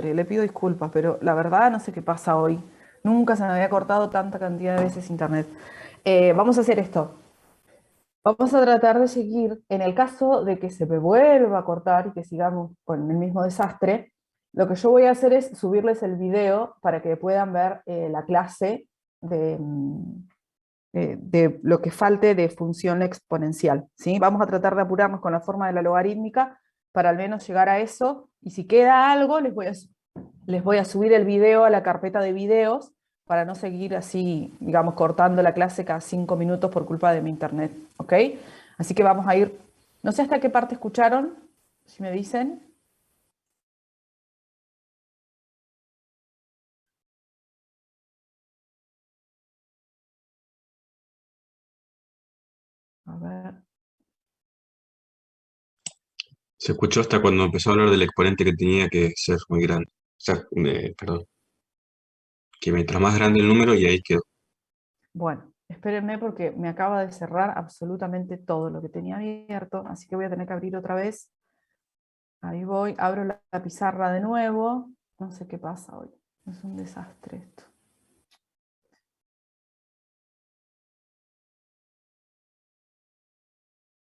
Le pido disculpas, pero la verdad no sé qué pasa hoy. Nunca se me había cortado tanta cantidad de veces internet. Vamos a hacer esto. Vamos a tratar de seguir, en el caso de que se me vuelva a cortar y que sigamos con el mismo desastre, lo que yo voy a hacer es subirles el video para que puedan ver la clase de lo que falte de función exponencial, ¿sí? Vamos a tratar de apurarnos con la forma de la logarítmica para al menos llegar a eso, y si queda algo, les voy a subir el video a la carpeta de videos para no seguir así, digamos, cortando la clase cada 5 minutos por culpa de mi internet, ¿ok? Así que vamos a ir, no sé hasta qué parte escucharon, si me dicen. A ver. Se escuchó hasta cuando empezó a hablar del exponente que tenía que ser muy grande. O sea, perdón, que mientras más grande el número y ahí quedó. Bueno, espérenme porque me acaba de cerrar absolutamente todo lo que tenía abierto, así que voy a tener que abrir otra vez. Ahí voy, abro la pizarra de nuevo. No sé qué pasa hoy. Es un desastre esto.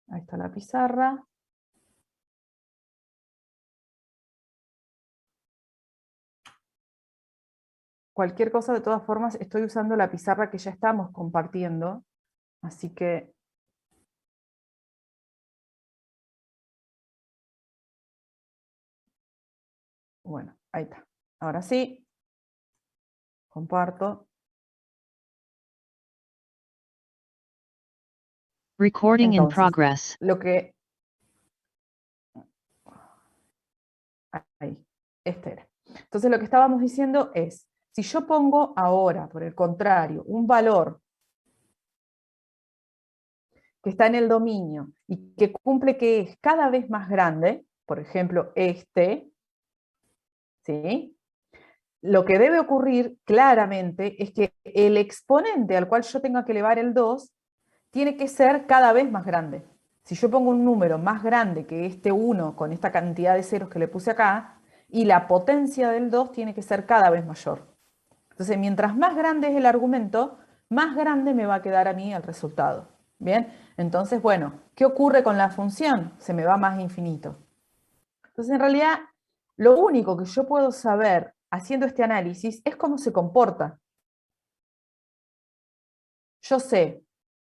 Ahí está la pizarra. Cualquier cosa, de todas formas, estoy usando la pizarra que ya estamos compartiendo. Así que bueno, ahí está. Ahora sí, comparto. Recording in Entonces, progress. lo que... Ahí, este era. Entonces lo que estábamos diciendo es, si yo pongo ahora, por el contrario, un valor que está en el dominio y que cumple que es cada vez más grande, por ejemplo, este, ¿sí? Lo que debe ocurrir claramente es que el exponente al cual yo tenga que elevar el 2 tiene que ser cada vez más grande. Si yo pongo un número más grande que este 1 con esta cantidad de ceros que le puse acá, y la potencia del 2 tiene que ser cada vez mayor. Entonces, mientras más grande es el argumento, más grande me va a quedar a mí el resultado. ¿Bien? Entonces, bueno, ¿qué ocurre con la función? Se me va más infinito. Entonces, en realidad, lo único que yo puedo saber haciendo este análisis es cómo se comporta. Yo sé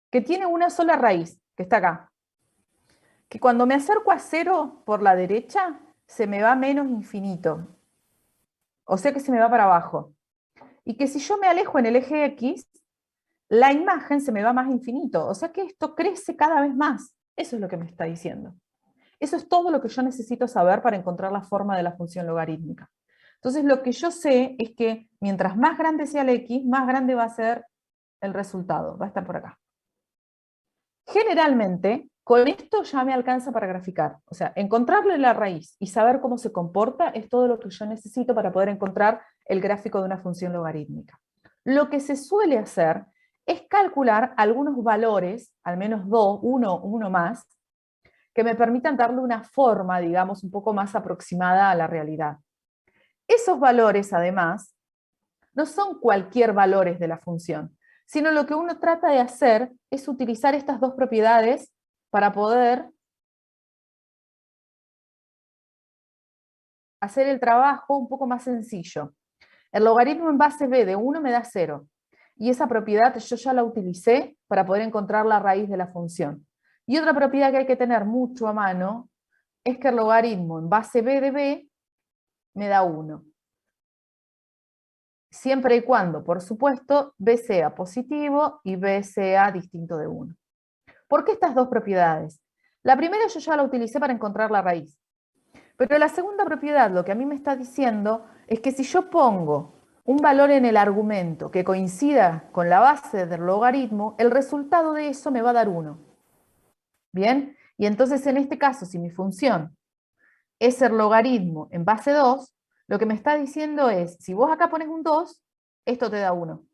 que tiene una sola raíz, que está acá. Que cuando me acerco a 0 por la derecha, se me va menos infinito. O sea que se me va para abajo. Y que si yo me alejo en el eje X, la imagen se me va más infinito. O sea que esto crece cada vez más. Eso es lo que me está diciendo. Eso es todo lo que yo necesito saber para encontrar la forma de la función logarítmica. Entonces lo que yo sé es que mientras más grande sea el X, más grande va a ser el resultado. Va a estar por acá. Generalmente, con esto ya me alcanza para graficar. O sea, encontrarle la raíz y saber cómo se comporta es todo lo que yo necesito para poder encontrar el gráfico de una función logarítmica. Lo que se suele hacer es calcular algunos valores, al menos uno más, que me permitan darle una forma, digamos, un poco más aproximada a la realidad. Esos valores, además, no son cualquier valores de la función, sino lo que uno trata de hacer es utilizar estas dos propiedades para poder hacer el trabajo un poco más sencillo. El logaritmo en base b de 1 me da 0, y esa propiedad yo ya la utilicé para poder encontrar la raíz de la función. Y otra propiedad que hay que tener mucho a mano es que el logaritmo en base b de b me da 1. Siempre y cuando, por supuesto, b sea positivo y b sea distinto de 1. ¿Por qué estas dos propiedades? La primera yo ya la utilicé para encontrar la raíz. Pero la segunda propiedad lo que a mí me está diciendo es que si yo pongo un valor en el argumento que coincida con la base del logaritmo, el resultado de eso me va a dar 1. ¿Bien? Y entonces en este caso, si mi función es el logaritmo en base 2, lo que me está diciendo es, si vos acá pones un 2, esto te da 1.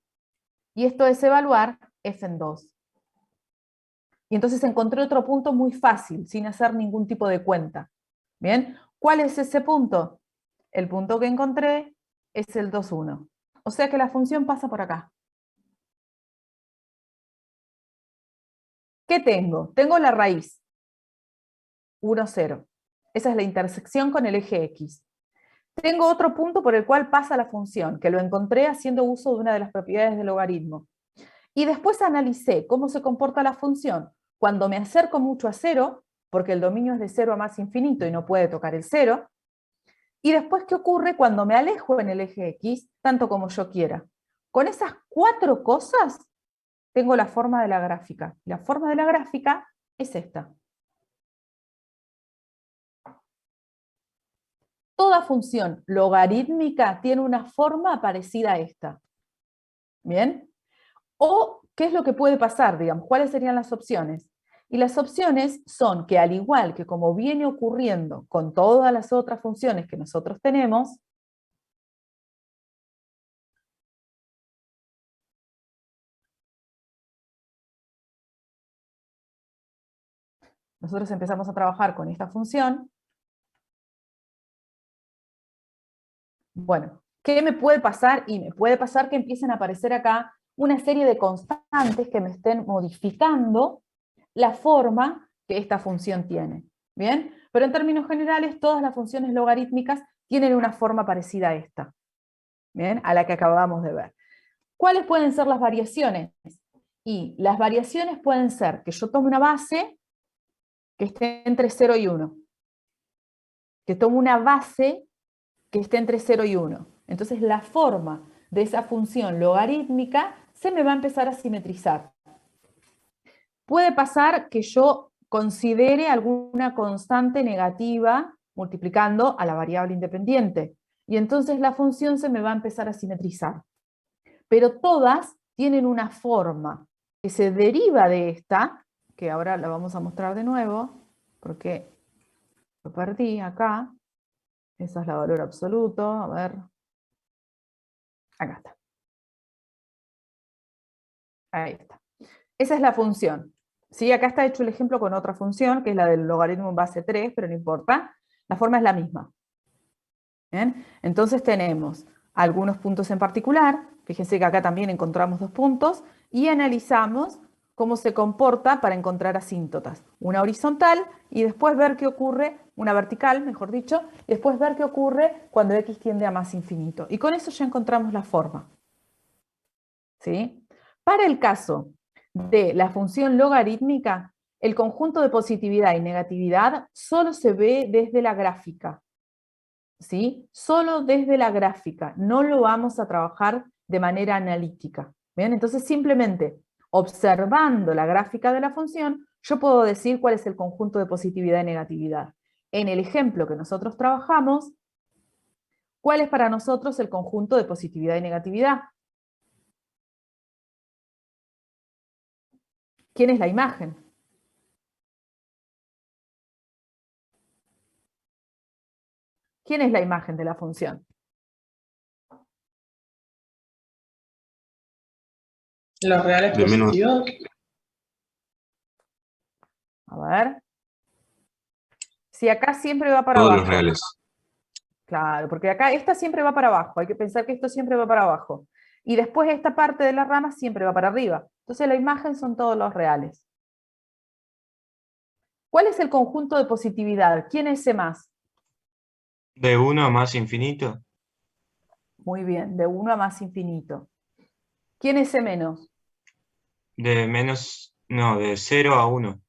Y esto es evaluar f en 2. Y entonces encontré otro punto muy fácil, sin hacer ningún tipo de cuenta. ¿Bien? ¿Cuál es ese punto? el punto que encontré es el 2, 1. O sea que la función pasa por acá. ¿Qué tengo? Tengo la raíz. 1, 0. Esa es la intersección con el eje X. Tengo otro punto por el cual pasa la función, que lo encontré haciendo uso de una de las propiedades del logaritmo. Y después analicé cómo se comporta la función cuando me acerco mucho a 0, porque el dominio es de 0 a más infinito y no puede tocar el 0. Y después, ¿qué ocurre cuando me alejo en el eje X, tanto como yo quiera? Con esas 4 cosas, tengo la forma de la gráfica. La forma de la gráfica es esta. Toda función logarítmica tiene una forma parecida a esta. ¿Bien? O, ¿qué es lo que puede pasar? Digamos, ¿cuáles serían las opciones? Y las opciones son que, al igual que como viene ocurriendo con todas las otras funciones que nosotros tenemos, nosotros empezamos a trabajar con esta función. Bueno, ¿qué me puede pasar? Y me puede pasar que empiecen a aparecer acá una serie de constantes que me estén modificando la forma que esta función tiene. ¿Bien? Pero en términos generales, todas las funciones logarítmicas tienen una forma parecida a esta. ¿Bien? A la que acabamos de ver. ¿Cuáles pueden ser las variaciones? Y las variaciones pueden ser que yo tome una base que esté entre 0 y 1. Que tome una base que esté entre 0 y 1. Entonces la forma de esa función logarítmica se me va a empezar a simetrizar. Puede pasar que yo considere alguna constante negativa multiplicando a la variable independiente. Y entonces la función se me va a empezar a simetrizar. Pero todas tienen una forma que se deriva de esta, que ahora la vamos a mostrar de nuevo, porque lo perdí acá. Esa es la valor absoluto. A ver. Acá está. Ahí está. Esa es la función. ¿Sí? Acá está hecho el ejemplo con otra función, que es la del logaritmo en base 3, pero no importa. La forma es la misma. ¿Bien? Entonces tenemos algunos puntos en particular. Fíjense que acá también encontramos 2 puntos. Y analizamos cómo se comporta para encontrar asíntotas. Una horizontal y después ver qué ocurre, una vertical, mejor dicho, y después ver qué ocurre cuando x tiende a más infinito. Y con eso ya encontramos la forma. ¿Sí? Para el caso de la función logarítmica, el conjunto de positividad y negatividad solo se ve desde la gráfica. ¿Sí? Solo desde la gráfica, no lo vamos a trabajar de manera analítica. ¿Bien? Entonces simplemente observando la gráfica de la función, yo puedo decir cuál es el conjunto de positividad y negatividad. En el ejemplo que nosotros trabajamos, ¿cuál es para nosotros el conjunto de positividad y negatividad? ¿Quién es la imagen? ¿Quién es la imagen de la función? Los reales De menos positivos. A ver. Si acá siempre va para todos los abajo. reales. Claro, porque acá esta siempre va para abajo. Hay que pensar que esto siempre va para abajo. Y después esta parte de la rama siempre va para arriba. Entonces la imagen son todos los reales. ¿Cuál es el conjunto de positividad? ¿Quién es ese más? De 1 a más infinito. Muy bien, de 1 a más infinito. ¿Quién es ese menos? De menos, no, de 0 a 1.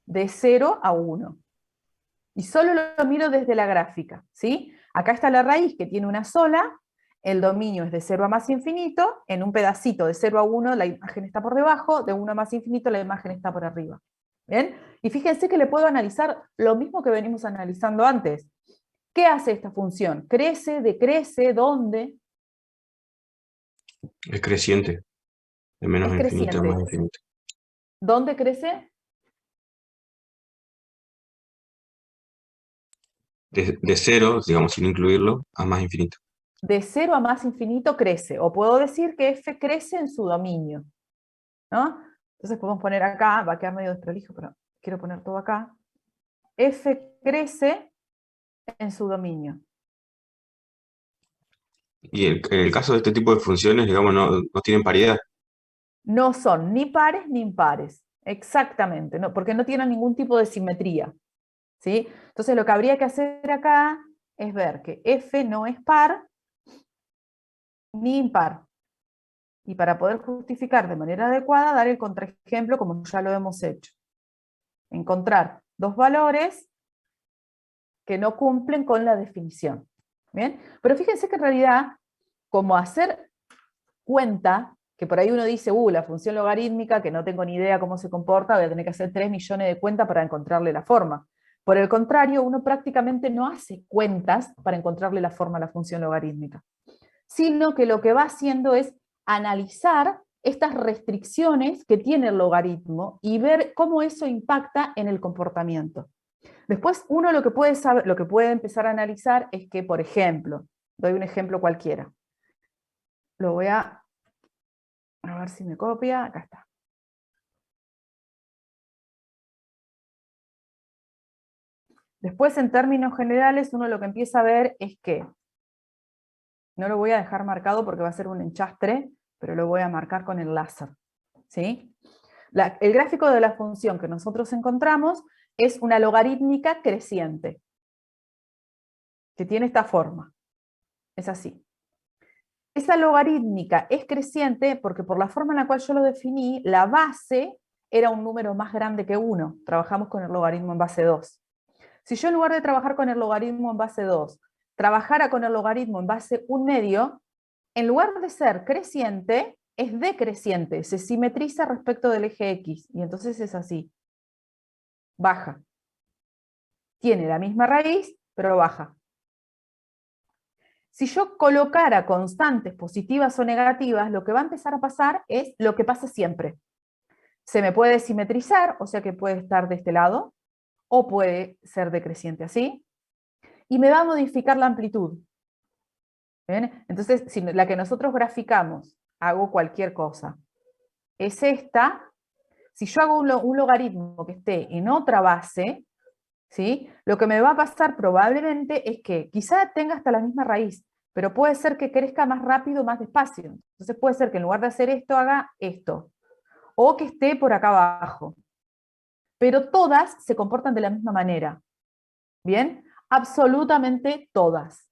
De 0 a 1. Y solo lo miro desde la gráfica, ¿sí? Acá está la raíz que tiene una sola, el dominio es de 0 a más infinito, en un pedacito de 0 a 1 la imagen está por debajo, de 1 a más infinito la imagen está por arriba. ¿Bien? Y fíjense que le puedo analizar lo mismo que venimos analizando antes. ¿Qué hace esta función? ¿Crece, decrece, dónde? Es creciente. De menos Es infinito a más creciente. infinito. ¿Dónde crece? De cero, digamos, sin incluirlo, a más infinito. De 0 a más infinito crece, o puedo decir que f crece en su dominio, ¿no? Entonces podemos poner acá, va a quedar medio desprolijo, pero quiero poner todo acá. F crece en su dominio. Y en el caso de este tipo de funciones, digamos, no tienen paridad. No son ni pares ni impares. Exactamente, no, porque no tienen ningún tipo de simetría. ¿Sí? Entonces lo que habría que hacer acá es ver que F no es par ni impar. Y para poder justificar de manera adecuada, dar el contraejemplo como ya lo hemos hecho. Encontrar dos valores que no cumplen con la definición. ¿Bien? Pero fíjense que en realidad, como hacer cuenta, que por ahí uno dice, la función logarítmica, que no tengo ni idea cómo se comporta, voy a tener que hacer 3 millones de cuentas para encontrarle la forma. Por el contrario, uno prácticamente no hace cuentas para encontrarle la forma a la función logarítmica, sino que lo que va haciendo es analizar estas restricciones que tiene el logaritmo y ver cómo eso impacta en el comportamiento. Después, uno lo que puede saber, lo que puede empezar a analizar es que, por ejemplo, doy un ejemplo cualquiera. Lo voy a ver si me copia, acá está. Después, en términos generales, uno lo que empieza a ver es que, no lo voy a dejar marcado porque va a ser un enchastre, pero lo voy a marcar con el láser. ¿Sí? El gráfico de la función que nosotros encontramos es una logarítmica creciente, que tiene esta forma. Es así. Esa logarítmica es creciente porque por la forma en la cual yo lo definí, la base era un número más grande que 1. Trabajamos con el logaritmo en base 2. Si yo en lugar de trabajar con el logaritmo en base 2, trabajara con el logaritmo en base 1/2, en lugar de ser creciente, es decreciente, se simetriza respecto del eje X, y entonces es así. Baja. Tiene la misma raíz, pero baja. Si yo colocara constantes positivas o negativas, lo que va a empezar a pasar es lo que pasa siempre. Se me puede simetrizar, o sea que puede estar de este lado, o puede ser decreciente así, y me va a modificar la amplitud. ¿Bien? Entonces, si la que nosotros graficamos, hago cualquier cosa, es esta. Si yo hago un logaritmo que esté en otra base, ¿sí? Lo que me va a pasar probablemente es que quizá tenga hasta la misma raíz, pero puede ser que crezca más rápido, más despacio. Entonces puede ser que en lugar de hacer esto, haga esto. O que esté por acá abajo. Pero todas se comportan de la misma manera. ¿Bien? Absolutamente todas.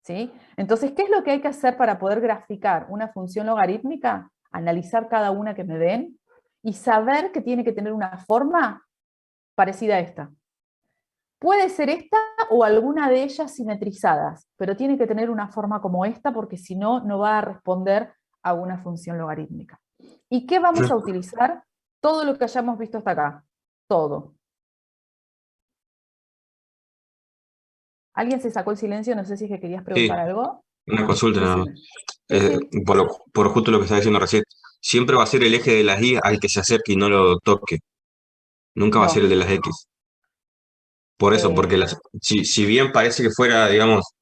¿Sí? Entonces, ¿qué es lo que hay que hacer para poder graficar una función logarítmica? Analizar cada una que me den y saber que tiene que tener una forma parecida a esta. Puede ser esta o alguna de ellas simetrizadas, pero tiene que tener una forma como esta porque si no, no va a responder a una función logarítmica. ¿Y qué vamos a utilizar? Todo lo que hayamos visto hasta acá. Todo. ¿Alguien se sacó el silencio? No sé si es que querías preguntar Sí, algo. una consulta nada más. Decime. Sí, sí. Por justo lo que estaba diciendo recién, siempre va a ser el eje de las Y al que se acerque y no lo toque. Nunca va a ser el No. de las X. Por eso, porque Eh, si bien parece que fuera, digamos,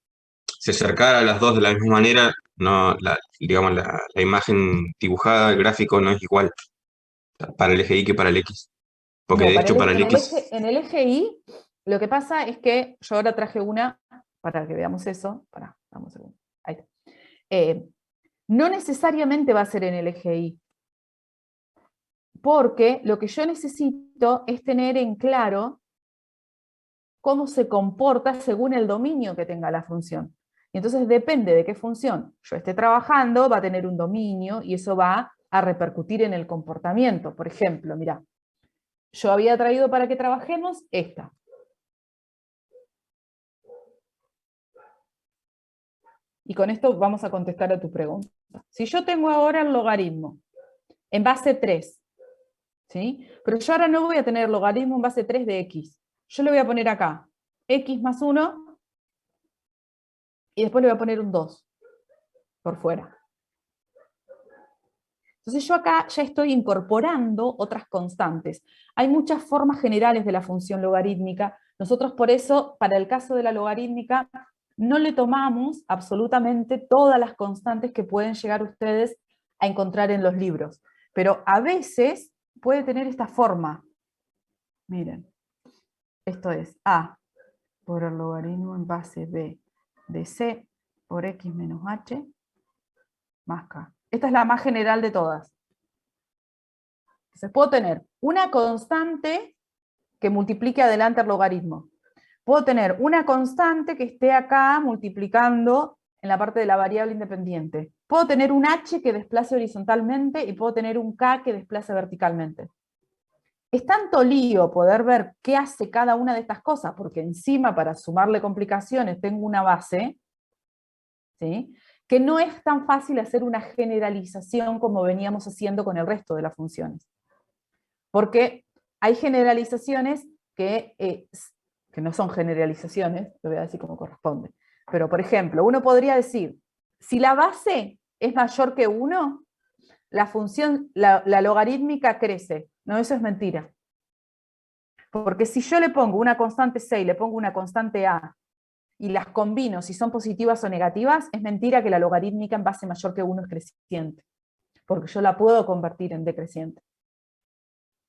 se acercara a las dos de la misma manera, no, digamos, la imagen dibujada, el gráfico no es igual para el eje Y que para el X. Porque no, de hecho para el X, en el eje Y, lo que pasa es que yo ahora traje una, para que veamos eso. Vamos un segundo. Ahí está. No necesariamente va a ser en el eje Y, porque lo que yo necesito es tener en claro cómo se comporta según el dominio que tenga la función. Y entonces depende de qué función yo esté trabajando, va a tener un dominio y eso va a repercutir en el comportamiento. Por ejemplo, mira, yo había traído para que trabajemos esta. Y con esto vamos a contestar a tu pregunta. Si yo tengo ahora el logaritmo en base 3, ¿sí? Pero yo ahora no voy a tener logaritmo en base 3 de x. Yo le voy a poner acá x más 1 y después le voy a poner un 2 por fuera. Entonces yo acá ya estoy incorporando otras constantes. Hay muchas formas generales de la función logarítmica. Nosotros por eso, para el caso de la logarítmica, no le tomamos absolutamente todas las constantes que pueden llegar ustedes a encontrar en los libros. Pero a veces puede tener esta forma. Miren, esto es A por el logaritmo en base B de C por x menos h más k. Esta es la más general de todas. Entonces puedo tener una constante que multiplique adelante el logaritmo. Puedo tener una constante que esté acá multiplicando en la parte de la variable independiente. Puedo tener un h que desplace horizontalmente y puedo tener un k que desplace verticalmente. Es tanto lío poder ver qué hace cada una de estas cosas, porque encima para sumarle complicaciones tengo una base, ¿sí?, que no es tan fácil hacer una generalización como veníamos haciendo con el resto de las funciones. Porque hay generalizaciones que no son generalizaciones, lo voy a decir como corresponde. Pero, por ejemplo, uno podría decir, si la base es mayor que 1, la función, la logarítmica crece. No, eso es mentira. Porque si yo le pongo una constante c y le pongo una constante a, y las combino si son positivas o negativas, es mentira que la logarítmica en base mayor que 1 es creciente. Porque yo la puedo convertir en decreciente.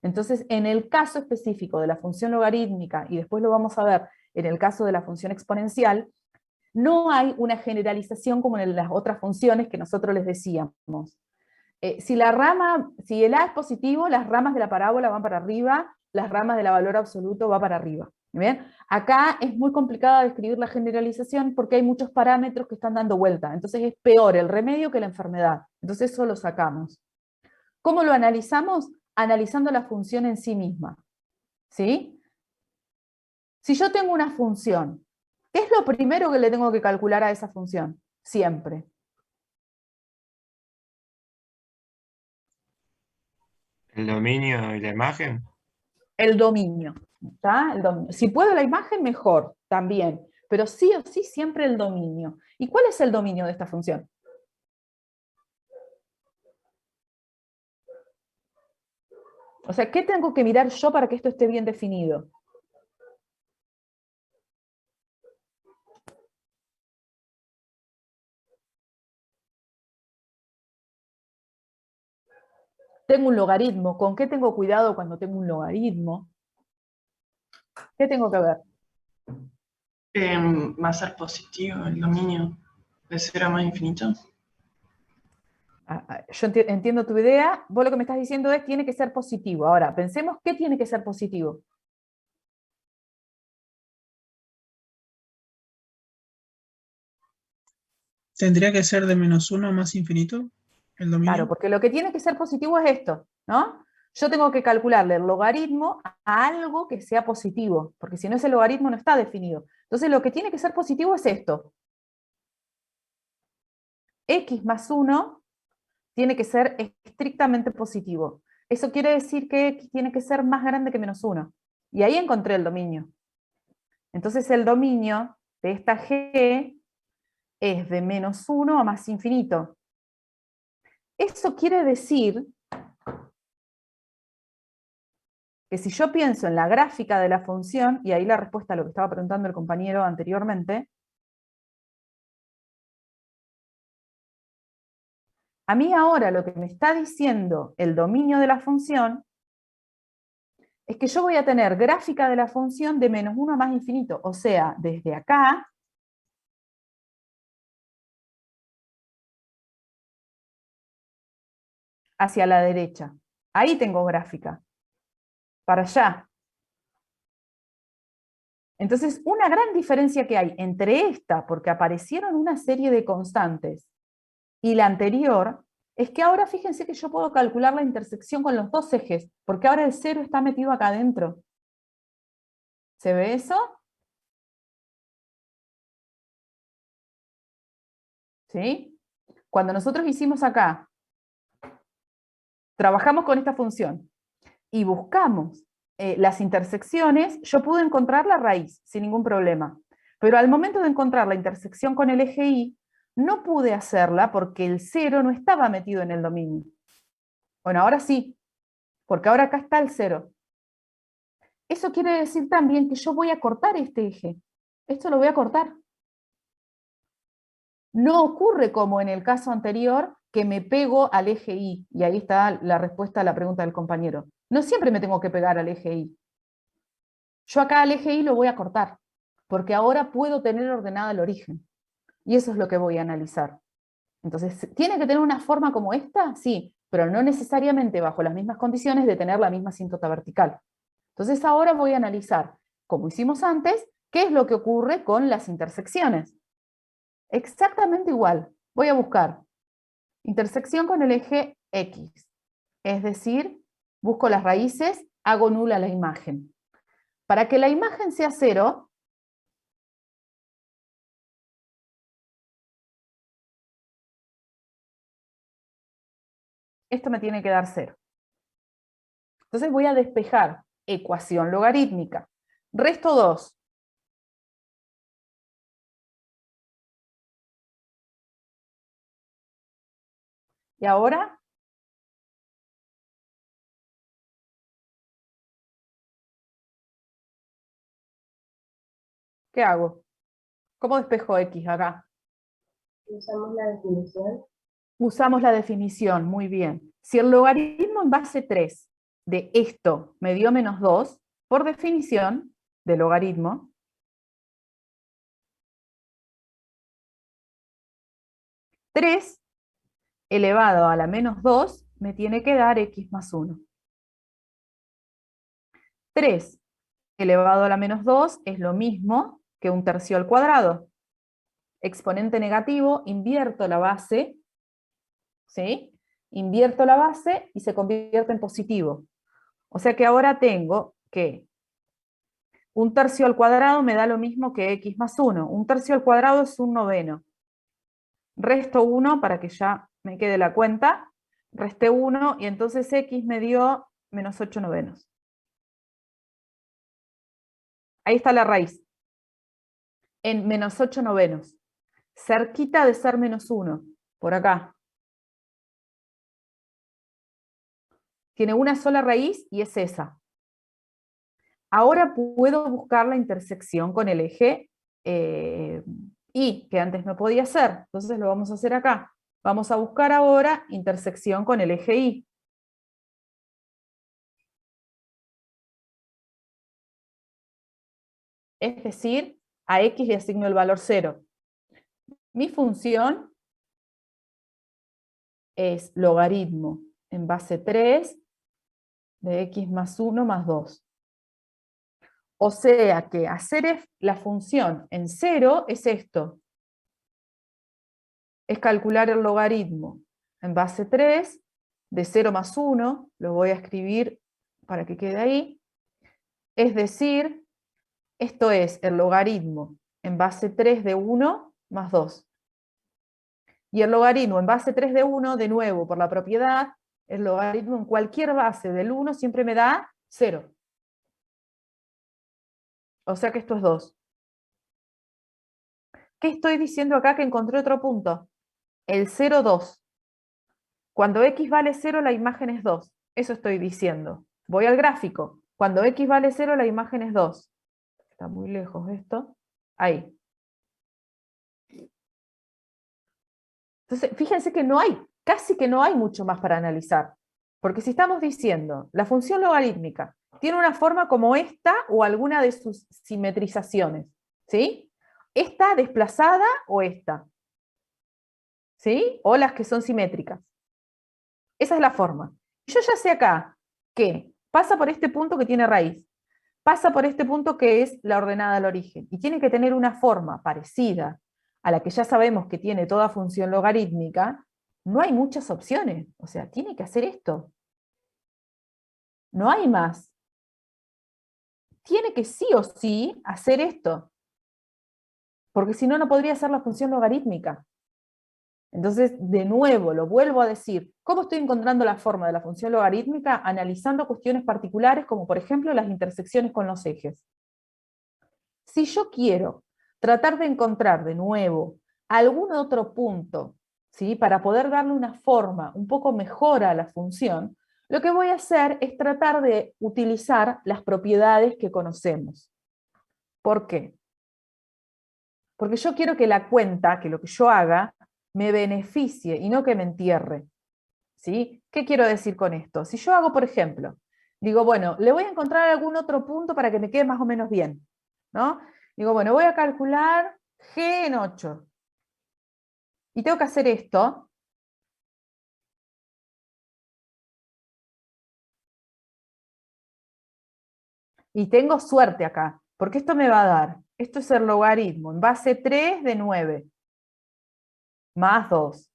Entonces, en el caso específico de la función logarítmica, y después lo vamos a ver en el caso de la función exponencial, no hay una generalización como en las otras funciones que nosotros les decíamos. Si el a es positivo, las ramas de la parábola van para arriba, las ramas del valor absoluto van para arriba. ¿Bien? Acá es muy complicado describir la generalización porque hay muchos parámetros que están dando vuelta. Entonces es peor el remedio que la enfermedad. Entonces eso lo sacamos. ¿Cómo lo analizamos? Analizando la función en sí misma. ¿Sí? Si yo tengo una función, ¿qué es lo primero que le tengo que calcular a esa función? Siempre. ¿El dominio y la imagen? El dominio. ¿Está? El dominio. Si puedo la imagen, mejor, también. Pero sí o sí, siempre el dominio. ¿Y cuál es el dominio de esta función? O sea, ¿qué tengo que mirar yo para que esto esté bien definido? Tengo un logaritmo. ¿Con qué tengo cuidado cuando tengo un logaritmo? ¿Qué tengo que ver? Va a ser positivo el dominio de 0 a más infinito. Yo entiendo tu idea. Vos lo que me estás diciendo es tiene que ser positivo. Ahora, pensemos qué tiene que ser positivo. ¿Tendría que ser de -1 a más infinito el dominio? Claro, porque lo que tiene que ser positivo es esto, ¿no? Yo tengo que calcularle el logaritmo a algo que sea positivo, porque si no ese logaritmo no está definido. Entonces lo que tiene que ser positivo es esto. X más 1 tiene que ser estrictamente positivo. Eso quiere decir que X tiene que ser más grande que -1. Y ahí encontré el dominio. Entonces el dominio de esta G es de -1 a más infinito. Eso quiere decir que si yo pienso en la gráfica de la función, y ahí la respuesta a lo que estaba preguntando el compañero anteriormente, a mí ahora lo que me está diciendo el dominio de la función es que yo voy a tener gráfica de la función de -1 a más infinito, o sea, desde acá hacia la derecha. Ahí tengo gráfica. Para allá. Entonces, una gran diferencia que hay entre esta, porque aparecieron una serie de constantes, y la anterior, es que ahora fíjense que yo puedo calcular la intersección con los dos ejes, porque ahora el 0 está metido acá adentro. ¿Se ve eso? ¿Sí? Cuando nosotros hicimos acá, trabajamos con esta función, y buscamos las intersecciones, yo pude encontrar la raíz sin ningún problema. Pero al momento de encontrar la intersección con el eje Y, no pude hacerla porque el 0 no estaba metido en el dominio. Bueno, ahora sí, porque ahora acá está el 0. Eso quiere decir también que yo voy a cortar este eje. Esto lo voy a cortar. No ocurre como en el caso anterior, que me pego al eje Y, y ahí está la respuesta a la pregunta del compañero. No siempre me tengo que pegar al eje Y. Yo acá al eje Y lo voy a cortar, porque ahora puedo tener ordenada el origen. Y eso es lo que voy a analizar. Entonces, ¿tiene que tener una forma como esta? Sí, pero no necesariamente bajo las mismas condiciones de tener la misma asíntota vertical. Entonces ahora voy a analizar, como hicimos antes, qué es lo que ocurre con las intersecciones. Exactamente igual. Voy a buscar intersección con el eje X. Es decir, busco las raíces, hago nula la imagen. Para que la imagen sea 0, esto me tiene que dar 0. Entonces voy a despejar ecuación logarítmica. Resto 2. Y ahora, ¿qué hago? ¿Cómo despejo X acá? Usamos la definición. Usamos la definición, muy bien. Si el logaritmo en base 3 de esto me dio menos 2, por definición de logaritmo, tres elevado a la menos 2 me tiene que dar x más 1. 3 elevado a la menos 2 es lo mismo que 1/3 al cuadrado. Exponente negativo, invierto la base, ¿sí? Invierto la base y se convierte en positivo. O sea que ahora tengo que 1/3 al cuadrado me da lo mismo que x más 1. 1/3 al cuadrado es 1/9. Resto 1 para que ya me quede la cuenta. Resté 1 y entonces x me dio menos 8/9. Ahí está la raíz. En menos 8/9. Cerquita de ser menos 1. Por acá. Tiene una sola raíz y es esa. Ahora puedo buscar la intersección con el eje Y, que antes no podía hacer. Entonces lo vamos a hacer acá. Vamos a buscar ahora intersección con el eje Y. Es decir, a X le asigno el valor 0. Mi función es logaritmo en base 3 de X más 1 más 2. O sea que hacer la función en 0 es esto. Es calcular el logaritmo en base 3 de 0 más 1, lo voy a escribir para que quede ahí. Es decir, esto es el logaritmo en base 3 de 1 más 2. Y el logaritmo en base 3 de 1, de nuevo, por la propiedad, el logaritmo en cualquier base del 1 siempre me da 0. O sea que esto es 2. ¿Qué estoy diciendo acá que encontré otro punto? El 0, 2. Cuando x vale 0, la imagen es 2. Eso estoy diciendo. Voy al gráfico. Cuando x vale 0, la imagen es 2. Está muy lejos esto. Ahí. Entonces, fíjense que no hay, casi que no hay mucho más para analizar. Porque si estamos diciendo, la función logarítmica tiene una forma como esta o alguna de sus simetrizaciones, ¿sí? Esta desplazada o esta, ¿sí? O las que son simétricas. Esa es la forma. Yo ya sé acá que pasa por este punto que tiene raíz, pasa por este punto que es la ordenada al origen, y tiene que tener una forma parecida a la que ya sabemos que tiene toda función logarítmica. No hay muchas opciones, o sea, tiene que hacer esto. No hay más. Tiene que sí o sí hacer esto, porque si no, no podría ser la función logarítmica. Entonces, de nuevo, lo vuelvo a decir, ¿cómo estoy encontrando la forma de la función logarítmica? Analizando cuestiones particulares, como por ejemplo las intersecciones con los ejes. Si yo quiero tratar de encontrar de nuevo algún otro punto, ¿sí?, para poder darle una forma un poco mejor a la función, lo que voy a hacer es tratar de utilizar las propiedades que conocemos. ¿Por qué? Porque yo quiero que la cuenta, que lo que yo haga, me beneficie y no que me entierre. ¿Sí? ¿Qué quiero decir con esto? Si yo hago, por ejemplo, digo, bueno, le voy a encontrar algún otro punto para que me quede más o menos bien, ¿no? Digo, bueno, voy a calcular G en 8. y tengo que hacer esto, y tengo suerte acá, porque esto me va a dar, esto es el logaritmo en base 3 de 9, más 2.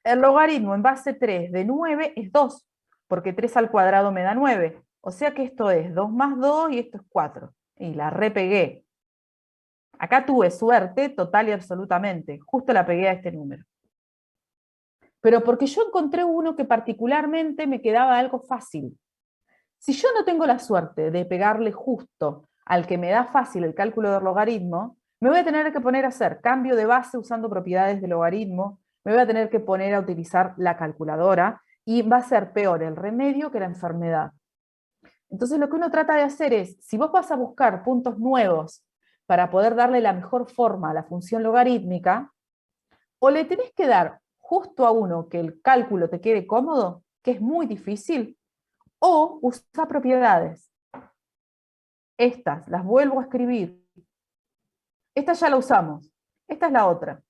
El logaritmo en base 3 de 9 es 2, porque 3 al cuadrado me da 9. O sea que esto es 2 más 2 y esto es 4. Y la repegué. Acá tuve suerte total y absolutamente. Justo la pegué a este número. Pero porque yo encontré uno que particularmente me quedaba algo fácil. Si yo no tengo la suerte de pegarle justo al que me da fácil el cálculo del logaritmo, me voy a tener que poner a hacer cambio de base usando propiedades de logaritmo, me voy a tener que poner a utilizar la calculadora, y va a ser peor el remedio que la enfermedad. Entonces lo que uno trata de hacer es, si vos vas a buscar puntos nuevos para poder darle la mejor forma a la función logarítmica, o le tenés que dar justo a uno que el cálculo te quede cómodo, que es muy difícil, o usa propiedades. Estas las vuelvo a escribir. Esta ya la usamos. Esta es la otra.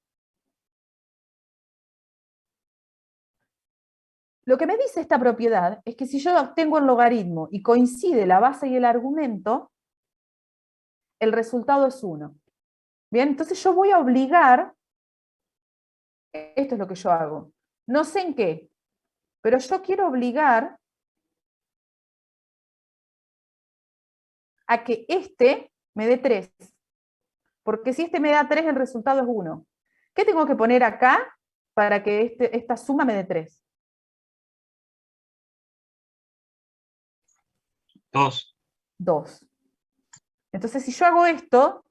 Lo que me dice esta propiedad es que si yo obtengo el logaritmo y coincide la base y el argumento, el resultado es 1. Bien, entonces yo voy a obligar, esto es lo que yo hago, no sé en qué, pero yo quiero obligar a que este me dé 3. Porque si este me da 3, el resultado es 1. ¿Qué tengo que poner acá para que esta suma me dé 3? 2. 2. Entonces si yo hago esto,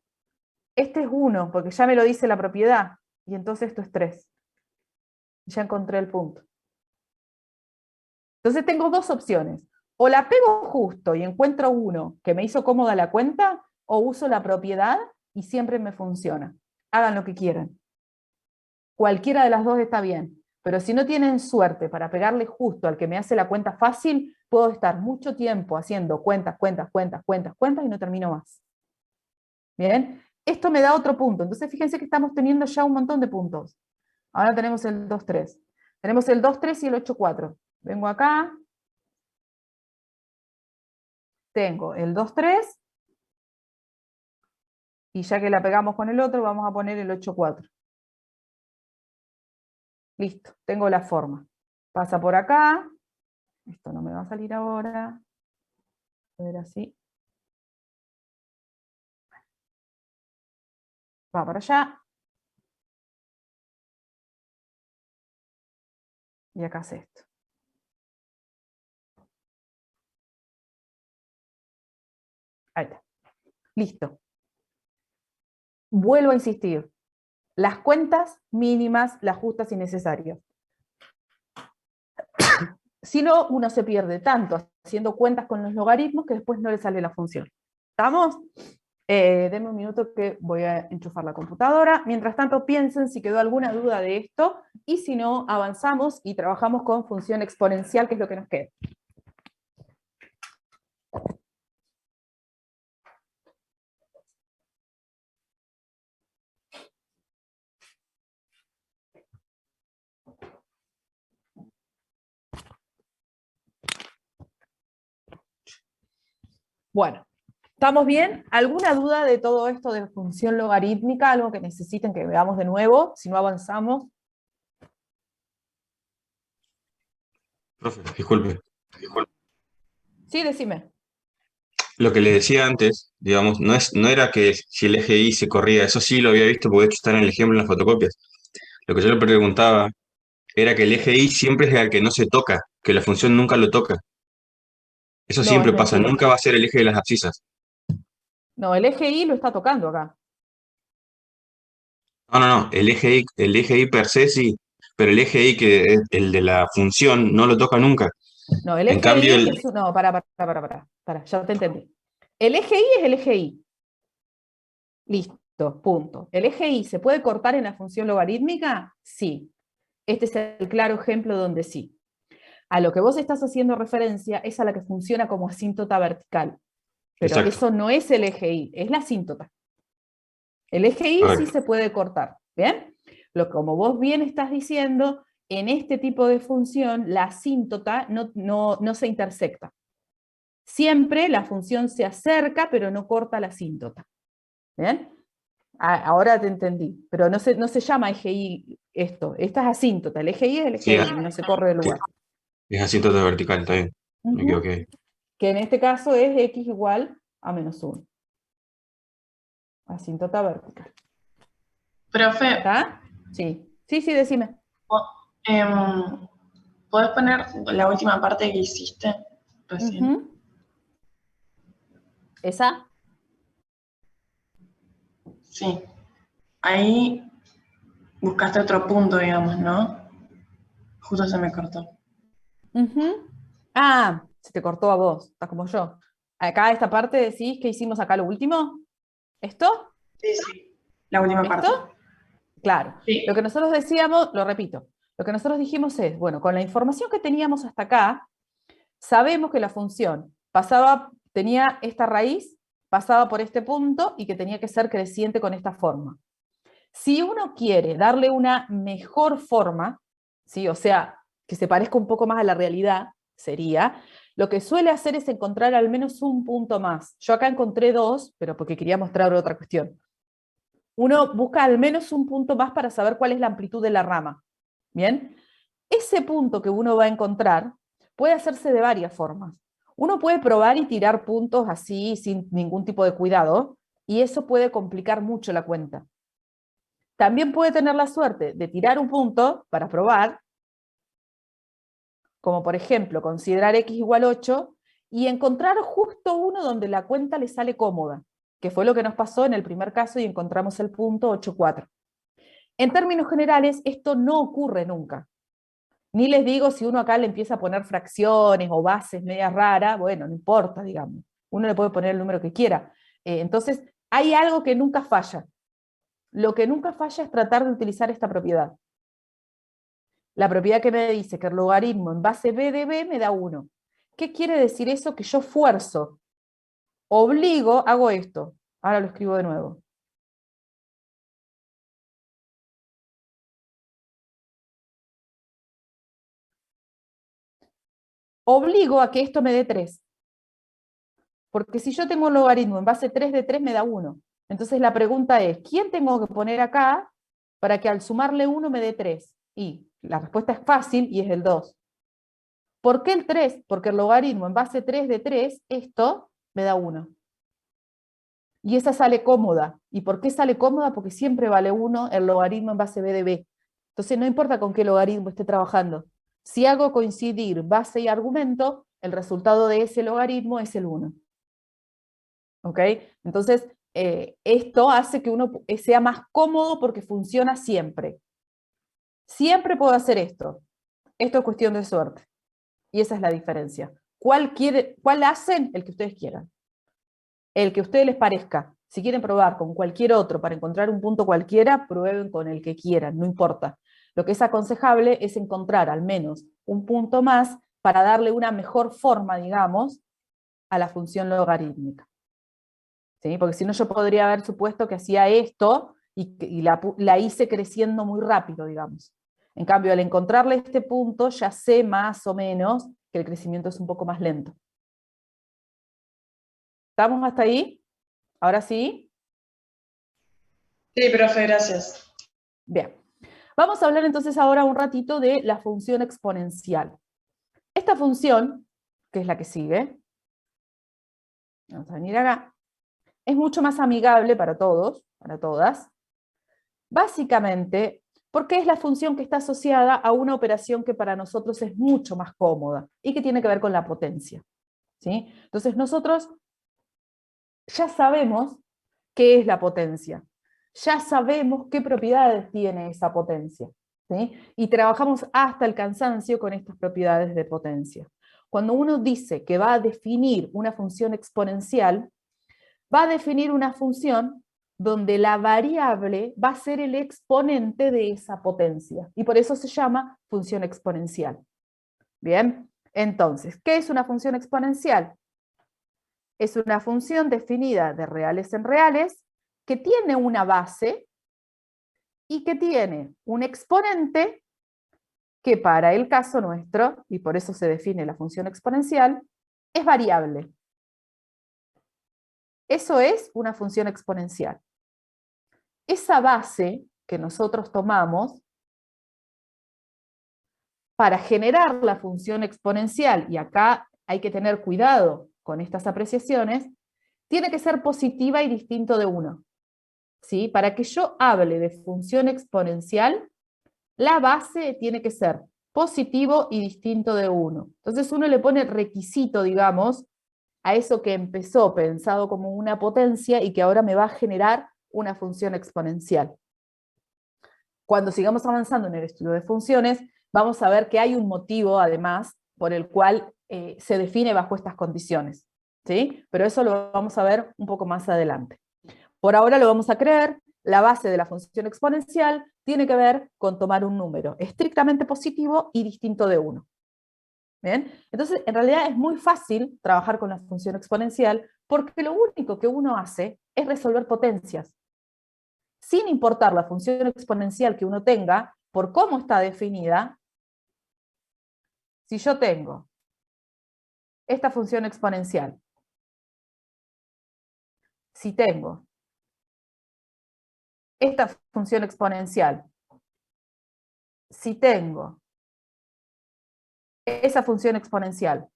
este es 1, porque ya me lo dice la propiedad, y entonces esto es 3. Ya encontré el punto. Entonces tengo dos opciones. O la pego justo y encuentro uno que me hizo cómoda la cuenta, o uso la propiedad y siempre me funciona. Hagan lo que quieran. Cualquiera de las dos está bien. Pero si no tienen suerte para pegarle justo al que me hace la cuenta fácil, puedo estar mucho tiempo haciendo cuentas y no termino más. ¿Bien? Esto me da otro punto. Entonces fíjense que estamos teniendo ya un montón de puntos. Ahora tenemos el 2,3. Tenemos el 2,3 y el 8,4. Vengo acá. Tengo el 2,3. Y ya que la pegamos con el otro, vamos a poner el 8,4. Listo, tengo la forma. Pasa por acá. Esto no me va a salir ahora. A ver así. Va para allá. Y acá hace esto. Ahí está. Listo. Vuelvo a insistir. Las cuentas mínimas, las justas y necesarias. Si no, uno se pierde tanto haciendo cuentas con los logaritmos que después no le sale la función. ¿Estamos? Denme un minuto que voy a enchufar la computadora. Mientras tanto, piensen si quedó alguna duda de esto, y si no, avanzamos y trabajamos con función exponencial, que es lo que nos queda. Bueno, ¿estamos bien? ¿Alguna duda de todo esto de función logarítmica? ¿Algo que necesiten que veamos de nuevo? Si no, avanzamos. Profe, disculpe. Sí, decime. Lo que le decía antes, digamos, no era que si el eje Y se corría, eso sí lo había visto, porque de hecho está en el ejemplo en las fotocopias. Lo que yo le preguntaba era que el eje Y siempre es el que no se toca, que la función nunca lo toca. Eso No, es siempre pasa, mentira. nunca va a ser el eje de las abscisas. No, el eje Y lo está tocando acá. No, el eje Y per se sí, pero el eje Y, que es el de la función, no lo toca nunca. No, el En eje cambio, Y es... No, para, ya te entendí. El eje Y es el eje Y. Listo, punto. ¿El eje Y se puede cortar en la función logarítmica? Sí. Este es el claro ejemplo donde sí. A lo que vos estás haciendo referencia es a la que funciona como asíntota vertical. Pero exacto. eso no es el eje Y, es la asíntota. El eje Y A ver. sí se puede cortar, ¿bien? Como vos bien estás diciendo, en este tipo de función la asíntota no se intersecta. Siempre la función se acerca, pero no corta la asíntota. ¿Bien? Ahora te entendí, pero no se llama eje Y esto. Esta es asíntota, el eje Y es el Sí, eje Y, no se corre de lugar. es asíntota vertical, está bien. Me Ujú. equivoqué. Que en este caso es x igual a -1. Asíntota vertical. Profe, ¿Está? Sí. Sí, decime. em, ¿podés poner la última parte que hiciste recién? Ujú. ¿Esa? Sí. Ahí buscaste otro punto, digamos, ¿no? Justo se me cortó. Ujú. Ah, se te cortó a vos, estás como yo. Acá esta parte decís que hicimos acá lo último. ¿Esto? Sí, sí. La última parte. ¿Esto? Claro. Sí. Lo que nosotros decíamos, lo repito, lo que nosotros dijimos es, bueno, con la información que teníamos hasta acá, sabemos que la función tenía esta raíz, pasaba por este punto y que tenía que ser creciente con esta forma. Si uno quiere darle una mejor forma, ¿sí? O sea, que se parezca un poco más a la realidad, sería, lo que suele hacer es encontrar al menos un punto más. Yo acá encontré 2, pero porque quería mostrar otra cuestión. Uno busca al menos un punto más para saber cuál es la amplitud de la rama. ¿Bien? Ese punto que uno va a encontrar puede hacerse de varias formas. Uno puede probar y tirar puntos así sin ningún tipo de cuidado, y eso puede complicar mucho la cuenta. También puede tener la suerte de tirar un punto para probar, como por ejemplo considerar x igual 8, y encontrar justo uno donde la cuenta le sale cómoda, que fue lo que nos pasó en el primer caso y encontramos el punto 8,4. En términos generales, esto no ocurre nunca. Ni les digo si uno acá le empieza a poner fracciones o bases medias raras, bueno, no importa, digamos. Uno le puede poner el número que quiera. Entonces, hay algo que nunca falla. Lo que nunca falla es tratar de utilizar esta propiedad. La propiedad que me dice que el logaritmo en base b de b me da 1. ¿Qué quiere decir eso? Que yo fuerzo, obligo, hago esto. Ahora lo escribo de nuevo. Obligo a que esto me dé 3. Porque si yo tengo un logaritmo en base 3 de 3 me da 1. Entonces la pregunta es, ¿quién tengo que poner acá para que al sumarle 1 me dé 3? Y la respuesta es fácil y es el 2. ¿Por qué el 3? Porque el logaritmo en base 3 de 3, esto me da 1. Y esa sale cómoda. ¿Y por qué sale cómoda? Porque siempre vale 1 el logaritmo en base b de b. Entonces no importa con qué logaritmo esté trabajando. Si hago coincidir base y argumento, el resultado de ese logaritmo es el 1. ¿Ok? Entonces, esto hace que uno sea más cómodo porque funciona siempre. Siempre puedo hacer esto. Esto es cuestión de suerte. Y esa es la diferencia. ¿Cuál hacen? El que ustedes quieran. El que a ustedes les parezca. Si quieren probar con cualquier otro para encontrar un punto cualquiera, prueben con el que quieran, no importa. Lo que es aconsejable es encontrar al menos un punto más para darle una mejor forma, digamos, a la función logarítmica. ¿Sí? Porque si no yo podría haber supuesto que hacía esto y la hice creciendo muy rápido, digamos. En cambio, al encontrarle este punto, ya sé más o menos que el crecimiento es un poco más lento. ¿Estamos hasta ahí? ¿Ahora sí? Sí, profe, gracias. Bien. Vamos a hablar entonces ahora un ratito de la función exponencial. Esta función, que es la que sigue, vamos a venir acá, es mucho más amigable para todos, para todas, básicamente porque es la función que está asociada a una operación que para nosotros es mucho más cómoda y que tiene que ver con la potencia. ¿Sí? Entonces nosotros ya sabemos qué es la potencia, ya sabemos qué propiedades tiene esa potencia, ¿sí? Y trabajamos hasta el cansancio con estas propiedades de potencia. Cuando uno dice que va a definir una función exponencial, va a definir una función donde la variable va a ser el exponente de esa potencia, y por eso se llama función exponencial. Bien, entonces, ¿qué es una función exponencial? Es una función definida de reales en reales que tiene una base y que tiene un exponente que para el caso nuestro, y por eso se define la función exponencial, es variable. Eso es una función exponencial. Esa base que nosotros tomamos para generar la función exponencial, y acá hay que tener cuidado con estas apreciaciones, tiene que ser positiva y distinto de 1. ¿Sí? Para que yo hable de función exponencial, la base tiene que ser positivo y distinto de 1. Entonces uno le pone requisito, digamos, a eso que empezó pensado como una potencia y que ahora me va a generar una función exponencial. Cuando sigamos avanzando en el estudio de funciones, vamos a ver que hay un motivo, además, por el cual se define bajo estas condiciones, ¿sí? Pero eso lo vamos a ver un poco más adelante. Por ahora lo vamos a creer, la base de la función exponencial tiene que ver con tomar un número estrictamente positivo y distinto de 1. ¿Bien? Entonces, en realidad es muy fácil trabajar con la función exponencial porque lo único que uno hace es resolver potencias. Sin importar la función exponencial que uno tenga, por cómo está definida, si yo tengo esta función exponencial, si tengo esta función exponencial, si tengo esa función exponencial,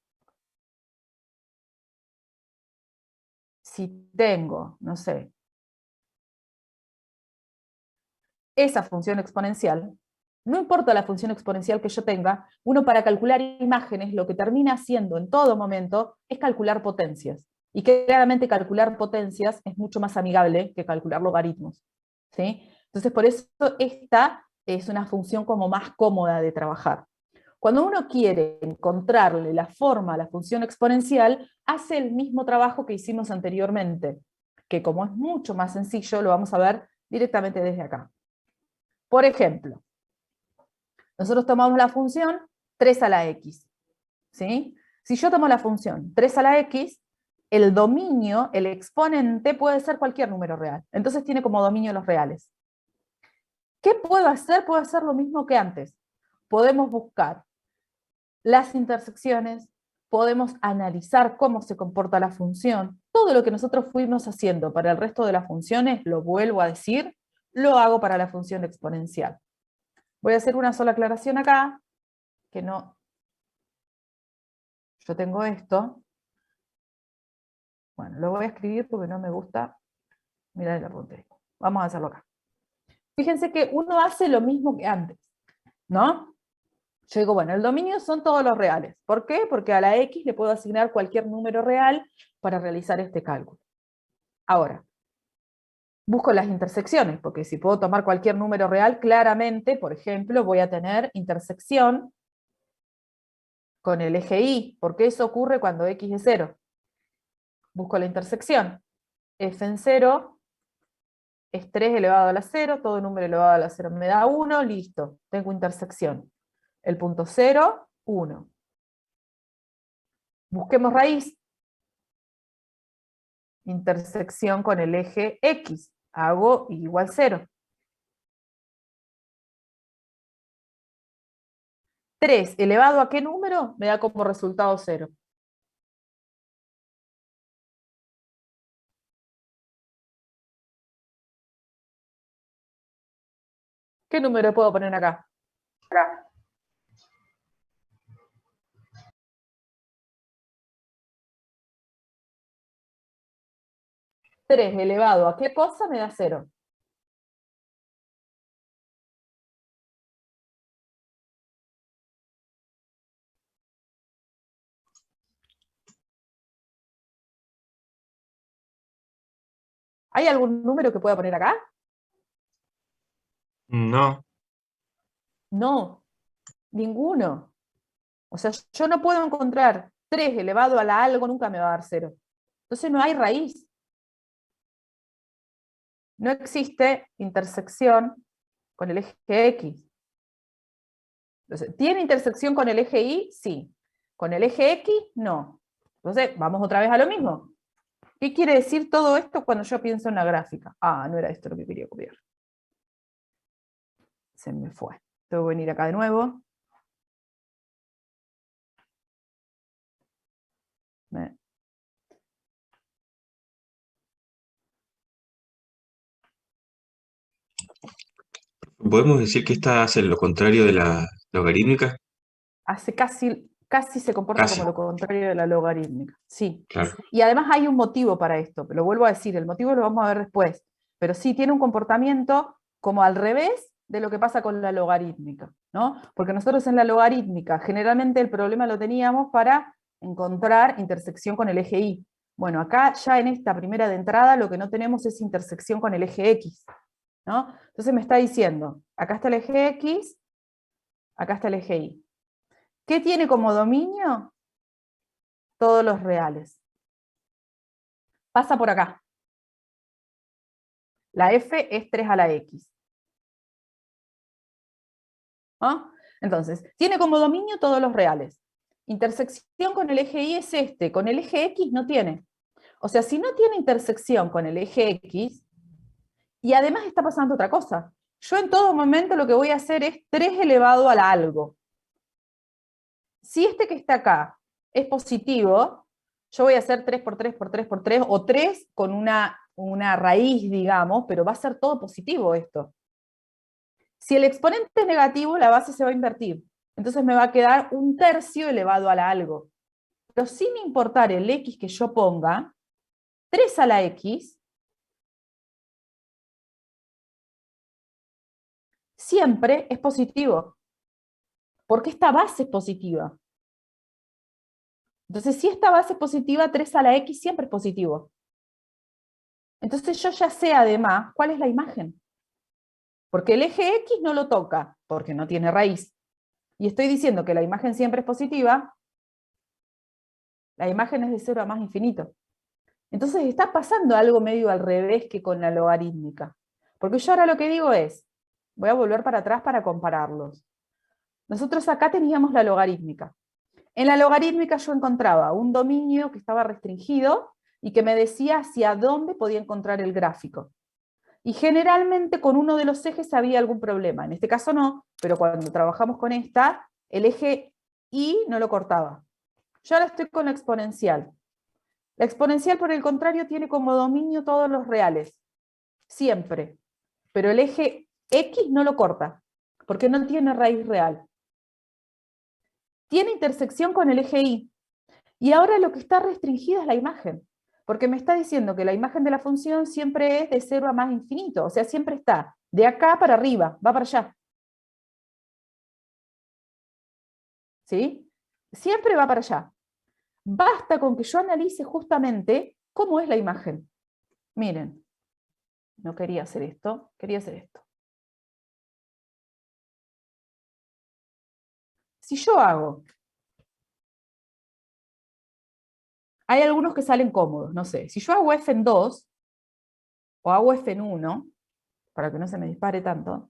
si tengo, no sé, esa función exponencial, no importa la función exponencial que yo tenga, uno para calcular imágenes lo que termina haciendo en todo momento es calcular potencias. Y claramente calcular potencias es mucho más amigable que calcular logaritmos, ¿sí? Entonces por eso esta es una función como más cómoda de trabajar. Cuando uno quiere encontrarle la forma a la función exponencial, hace el mismo trabajo que hicimos anteriormente, que como es mucho más sencillo, lo vamos a ver directamente desde acá. Por ejemplo, nosotros tomamos la función 3 a la x, ¿sí? Si yo tomo la función 3 a la x, el dominio, el exponente, puede ser cualquier número real. Entonces tiene como dominio los reales. ¿Qué puedo hacer? Puedo hacer lo mismo que antes. Podemos buscar las intersecciones, podemos analizar cómo se comporta la función. Todo lo que nosotros fuimos haciendo para el resto de las funciones, lo vuelvo a decir, lo hago para la función exponencial. Voy a hacer una sola aclaración acá, que no... Yo tengo esto. Bueno, lo voy a escribir porque no me gusta mirar el apunte. Vamos a hacerlo acá. Fíjense que uno hace lo mismo que antes, ¿no? Yo digo, bueno, el dominio son todos los reales. ¿Por qué? Porque a la X le puedo asignar cualquier número real para realizar este cálculo. Ahora, busco las intersecciones, porque si puedo tomar cualquier número real, claramente, por ejemplo, voy a tener intersección con el eje Y, porque eso ocurre cuando X es 0. Busco la intersección. F en 0 es 3 elevado a la 0, todo número elevado a la 0 me da 1, listo, tengo intersección. El punto 0, 1. Busquemos raíz. Intersección con el eje X. Hago igual 0. 3 elevado a qué número me da como resultado 0. ¿Qué número puedo poner acá? 3 elevado a qué cosa me da 0. ¿Hay algún número que pueda poner acá? No. No, ninguno. O sea, yo no puedo encontrar 3 elevado a la algo, nunca me va a dar 0. Entonces no hay raíz. No existe intersección con el eje X. Entonces, ¿tiene intersección con el eje Y? Sí. ¿Con el eje X? No. Entonces, vamos otra vez a lo mismo. ¿Qué quiere decir todo esto cuando yo pienso en la gráfica? Ah, no era esto lo que quería copiar. se me fue. Tengo que venir acá de nuevo. ¿Podemos decir que esta hace lo contrario de la logarítmica? Hace casi se comporta Casi, como lo contrario de la logarítmica. Sí. claro. Y además hay un motivo para esto, lo vuelvo a decir, el motivo lo vamos a ver después, pero sí tiene un comportamiento como al revés de lo que pasa con la logarítmica, ¿no? Porque nosotros en la logarítmica generalmente el problema lo teníamos para encontrar intersección con el eje Y. Bueno, acá ya en esta primera de entrada lo que no tenemos es intersección con el eje X, ¿no? Entonces me está diciendo, acá está el eje X, acá está el eje Y. ¿Qué tiene como dominio? Todos los reales. Pasa por acá. La f es 3 a la x. ¿Ah? Entonces, tiene como dominio todos los reales. Intersección con el eje Y es este, con el eje X no tiene. O sea, si no tiene intersección con el eje X, y además está pasando otra cosa. Yo en todo momento lo que voy a hacer es 3 elevado a la algo. Si este que está acá es positivo, yo voy a hacer 3 por 3 por 3 por 3, o 3 con una raíz, digamos, pero va a ser todo positivo esto. Si el exponente es negativo, la base se va a invertir. Entonces me va a quedar 1/3 elevado a la algo. Pero sin importar el x que yo ponga, 3 a la x siempre es positivo. Porque esta base es positiva. Entonces, si esta base es positiva, 3 a la x siempre es positivo. Entonces yo ya sé además cuál es la imagen. Porque el eje X no lo toca, porque no tiene raíz. Y estoy diciendo que la imagen siempre es positiva, la imagen es de 0 a más infinito. Entonces está pasando algo medio al revés que con la logarítmica. Porque yo ahora lo que digo es, voy a volver para atrás para compararlos. Nosotros acá teníamos la logarítmica. En la logarítmica yo encontraba un dominio que estaba restringido y que me decía hacia dónde podía encontrar el gráfico. Y generalmente con uno de los ejes había algún problema. En este caso no, pero cuando trabajamos con esta, el eje Y no lo cortaba. Yo ahora estoy con la exponencial. La exponencial, por el contrario, tiene como dominio todos los reales. Siempre. Pero el eje X no lo corta, porque no tiene raíz real. Tiene intersección con el eje Y. Y ahora lo que está restringido es la imagen. Porque me está diciendo que la imagen de la función siempre es de 0 a más infinito. O sea, siempre está de acá para arriba, va para allá. ¿Sí? Siempre va para allá. Basta con que yo analice justamente cómo es la imagen. Miren, no quería hacer esto, quería hacer esto. Si yo hago, hay algunos que salen cómodos, no sé, si yo hago f en 2, o hago f en 1, para que no se me dispare tanto,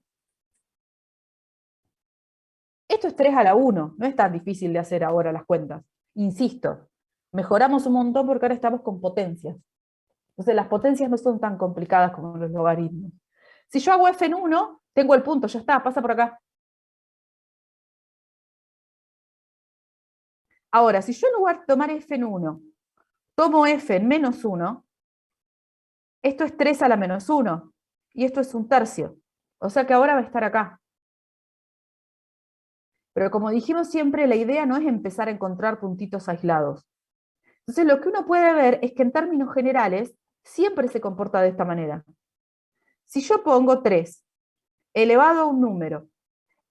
esto es 3 a la 1, no es tan difícil de hacer ahora las cuentas. Insisto, mejoramos un montón porque ahora estamos con potencias. Entonces las potencias no son tan complicadas como los logaritmos. Si yo hago f en 1, tengo el punto, ya está, pasa por acá. Ahora, si yo en lugar de tomar f en 1, tomo f en menos 1, esto es 3 a la menos 1, y esto es 1/3. O sea que ahora va a estar acá. Pero como dijimos siempre, la idea no es empezar a encontrar puntitos aislados. Entonces lo que uno puede ver es que en términos generales siempre se comporta de esta manera. Si yo pongo 3 elevado a un número,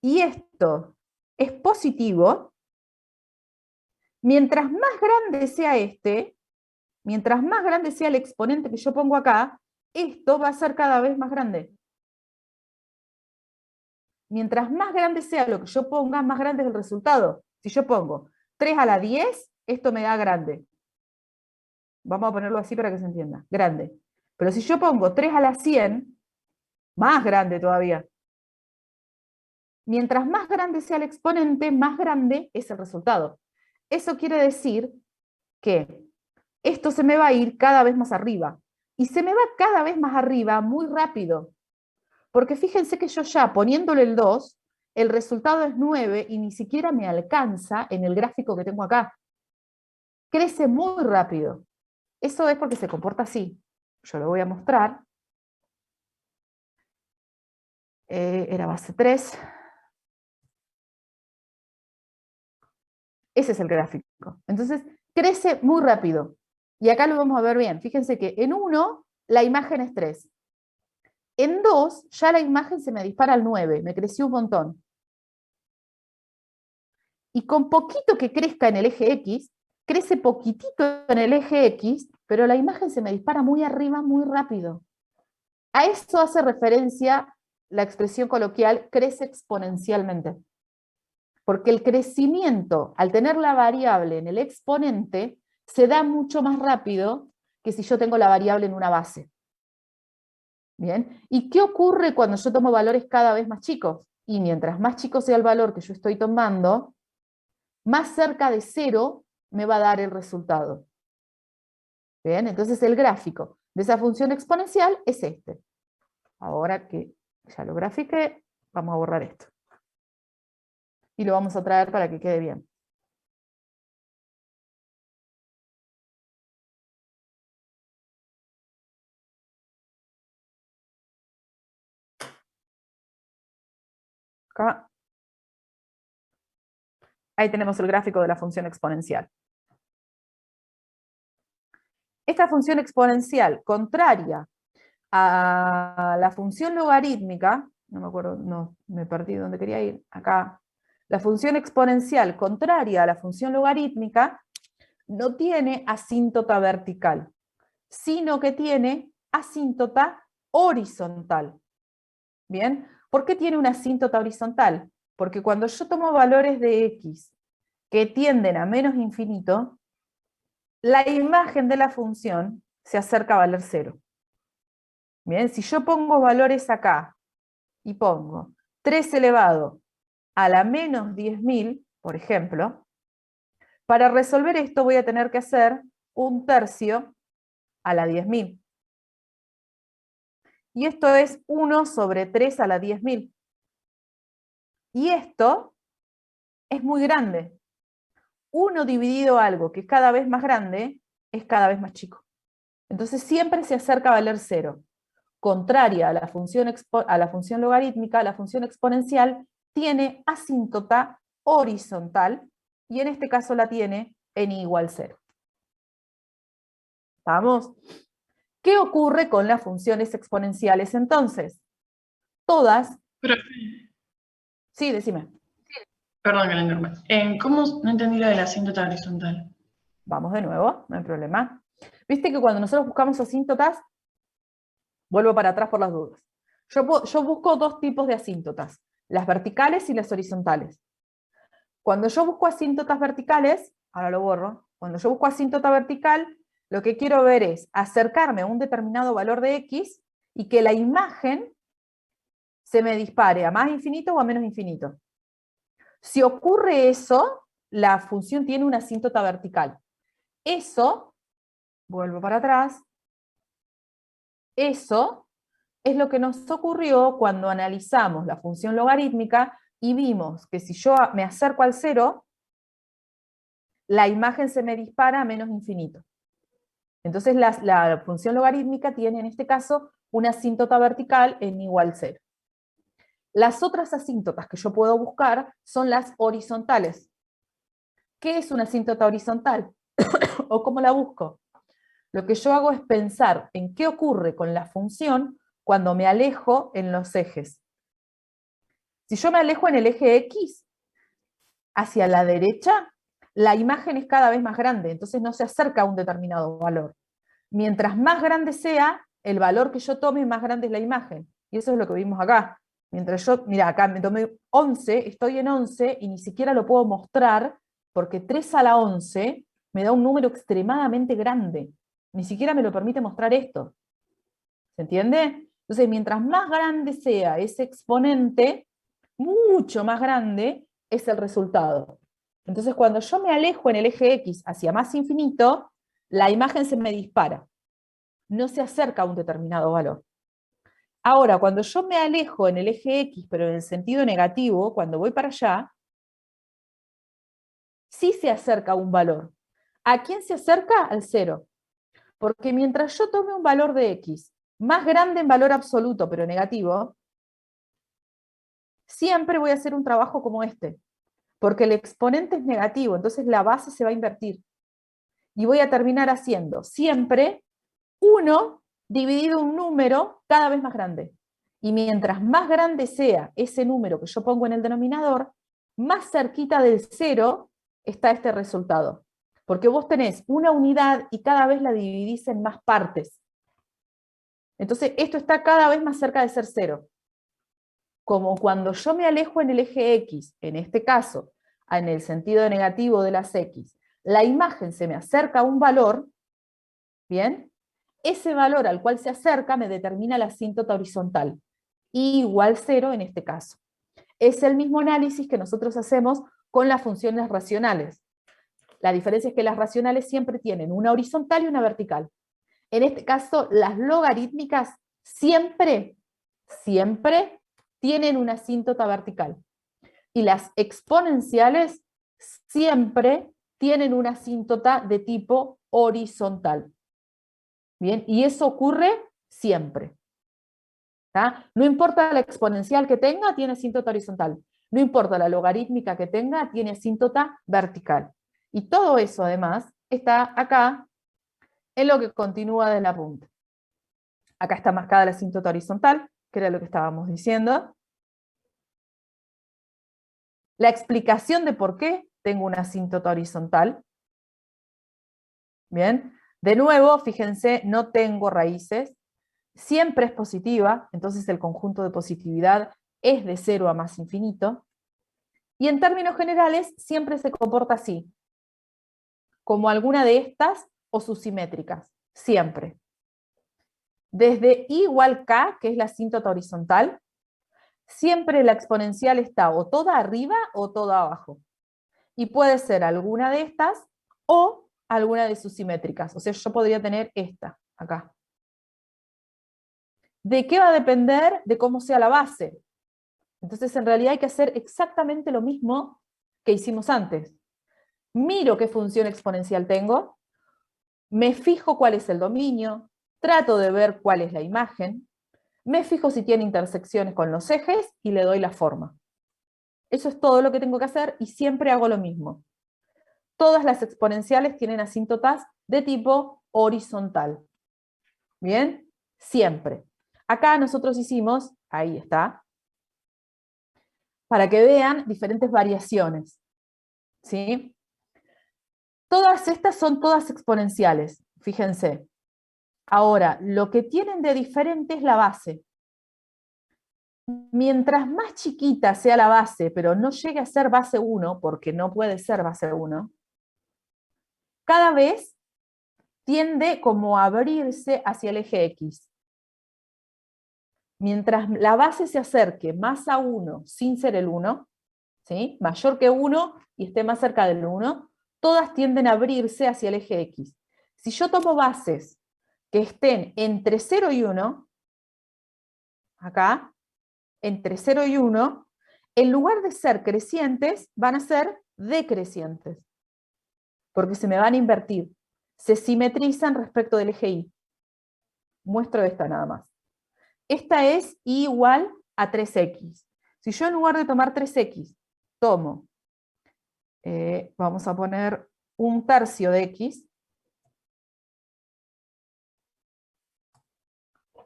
y esto es positivo, mientras más grande sea mientras más grande sea el exponente que yo pongo acá, esto va a ser cada vez más grande. Mientras más grande sea lo que yo ponga, más grande es el resultado. Si yo pongo 3 a la 10, esto me da grande. Vamos a ponerlo así para que se entienda. Grande. Pero si yo pongo 3 a la 100, más grande todavía. Mientras más grande sea el exponente, más grande es el resultado. Eso quiere decir que esto se me va a ir cada vez más arriba. Y se me va cada vez más arriba muy rápido. Porque fíjense que yo ya poniéndole el 2, el resultado es 9 y ni siquiera me alcanza en el gráfico que tengo acá. Crece muy rápido. Eso es porque se comporta así. Yo lo voy a mostrar. Era base 3. Ese es el gráfico. Entonces, crece muy rápido. Y acá lo vamos a ver bien. Fíjense que en 1 la imagen es 3. En 2 ya la imagen se me dispara al 9. Me creció un montón. Y con poquito que crezca en el eje X, crece poquitito en el eje X, pero la imagen se me dispara muy arriba muy rápido. A eso hace referencia la expresión coloquial crece exponencialmente. Porque el crecimiento, al tener la variable en el exponente, se da mucho más rápido que si yo tengo la variable en una base. ¿Bien? ¿Y qué ocurre cuando yo tomo valores cada vez más chicos? Y mientras más chico sea el valor que yo estoy tomando, más cerca de 0 me va a dar el resultado. ¿Bien? Entonces el gráfico de esa función exponencial es este. Ahora que ya lo grafiqué, vamos a borrar esto. Y lo vamos a traer para que quede bien. Acá. Ahí tenemos el gráfico de la función exponencial. Esta función exponencial, contraria a la función logarítmica, no me acuerdo, no, me perdí dónde quería ir, acá. La función exponencial, contraria a la función logarítmica, no tiene asíntota vertical, sino que tiene asíntota horizontal. ¿Bien? ¿Por qué tiene una asíntota horizontal? Porque cuando yo tomo valores de x que tienden a menos infinito, la imagen de la función se acerca a valer 0. Bien, si yo pongo valores acá y pongo 3 elevado a la menos 10.000, por ejemplo, para resolver esto voy a tener que hacer 1/3 a la 10.000. Y esto es 1 sobre 3 a la 10.000. Y esto es muy grande. 1 dividido algo que es cada vez más grande, es cada vez más chico. Entonces siempre se acerca a valer 0. Contraria a la función logarítmica, la función exponencial tiene asíntota horizontal, y en este caso la tiene en i igual 0. ¿Vamos? ¿Qué ocurre con las funciones exponenciales entonces? Todas... Profe, Sí, decime. perdón que la interrumpa. ¿Cómo no entendí la de la asíntota horizontal? Vamos de nuevo, no hay problema. Viste que cuando nosotros buscamos asíntotas, vuelvo para atrás por las dudas. Yo busco 2 tipos de asíntotas, las verticales y las horizontales. Cuando yo busco asíntotas verticales, ahora lo borro, cuando yo busco asíntota vertical, lo que quiero ver es acercarme a un determinado valor de x y que la imagen se me dispare a más infinito o a menos infinito. Si ocurre eso, la función tiene una asíntota vertical. Eso, vuelvo para atrás, eso es lo que nos ocurrió cuando analizamos la función logarítmica y vimos que si yo me acerco al 0, la imagen se me dispara a menos infinito. Entonces la función logarítmica tiene en este caso una asíntota vertical en igual 0. Las otras asíntotas que yo puedo buscar son las horizontales. ¿Qué es una asíntota horizontal? ¿O cómo la busco? Lo que yo hago es pensar en qué ocurre con la función cuando me alejo en los ejes. Si yo me alejo en el eje X, hacia la derecha, la imagen es cada vez más grande, entonces no se acerca a un determinado valor. Mientras más grande sea, el valor que yo tome, más grande es la imagen. Y eso es lo que vimos acá. Mientras yo, mira, acá me tomé 11, estoy en 11 y ni siquiera lo puedo mostrar porque 3 a la 11 me da un número extremadamente grande. Ni siquiera me lo permite mostrar esto. ¿Se entiende? Entonces, mientras más grande sea ese exponente, mucho más grande es el resultado. Entonces, cuando yo me alejo en el eje X hacia más infinito, la imagen se me dispara. No se acerca a un determinado valor. Ahora, cuando yo me alejo en el eje X, pero en el sentido negativo, cuando voy para allá, sí se acerca a un valor. ¿A quién se acerca? Al 0. Porque mientras yo tome un valor de X más grande en valor absoluto, pero negativo, siempre voy a hacer un trabajo como este. Porque el exponente es negativo, entonces la base se va a invertir. Y voy a terminar haciendo siempre 1 dividido un número cada vez más grande. Y mientras más grande sea ese número que yo pongo en el denominador, más cerquita del 0 está este resultado. Porque vos tenés una unidad y cada vez la dividís en más partes. Entonces esto está cada vez más cerca de ser 0. Como cuando yo me alejo en el eje X, en este caso, en el sentido negativo de las X, la imagen se me acerca a un valor, ¿bien? Ese valor al cual se acerca me determina la asíntota horizontal, y igual 0 en este caso. Es el mismo análisis que nosotros hacemos con las funciones racionales. La diferencia es que las racionales siempre tienen una horizontal y una vertical. En este caso, las logarítmicas siempre tienen una asíntota vertical. Y las exponenciales siempre tienen una asíntota de tipo horizontal. Bien, y eso ocurre siempre. ¿Tá? No importa la exponencial que tenga, tiene asíntota horizontal. No importa la logarítmica que tenga, tiene asíntota vertical. Y todo eso, además, está acá en lo que continúa de la punta. Acá está marcada la asíntota horizontal, que era lo que estábamos diciendo. La explicación de por qué tengo una asíntota horizontal. Bien, de nuevo, fíjense, no tengo raíces. Siempre es positiva, entonces el conjunto de positividad es de 0 a más infinito. Y en términos generales, siempre se comporta así, como alguna de estas o sus simétricas, siempre. Desde I igual K, que es la asíntota horizontal, siempre la exponencial está o toda arriba o toda abajo. Y puede ser alguna de estas o alguna de sus simétricas. O sea, yo podría tener esta, acá. ¿De qué va a depender? De cómo sea la base. Entonces, en realidad hay que hacer exactamente lo mismo que hicimos antes. Miro qué función exponencial tengo, me fijo cuál es el dominio, trato de ver cuál es la imagen, me fijo si tiene intersecciones con los ejes y le doy la forma. Eso es todo lo que tengo que hacer y siempre hago lo mismo. Todas las exponenciales tienen asíntotas de tipo horizontal. ¿Bien? Siempre. Acá nosotros hicimos, ahí está, para que vean diferentes variaciones. ¿Sí? Todas estas son todas exponenciales, fíjense. Ahora, lo que tienen de diferente es la base. Mientras más chiquita sea la base, pero no llegue a ser base 1, porque no puede ser base 1, cada vez tiende como a abrirse hacia el eje X. Mientras la base se acerque más a 1 sin ser el 1, ¿sí? Mayor que 1 y esté más cerca del 1, todas tienden a abrirse hacia el eje X. Si yo tomo bases que estén entre 0 y 1, acá, entre 0 y 1, en lugar de ser crecientes, van a ser decrecientes. Porque se me van a invertir. Se simetrizan respecto del eje Y. Muestro esta nada más. Esta es I igual a 3X. Si yo en lugar de tomar 3X, tomo, vamos a poner 1/3 de X,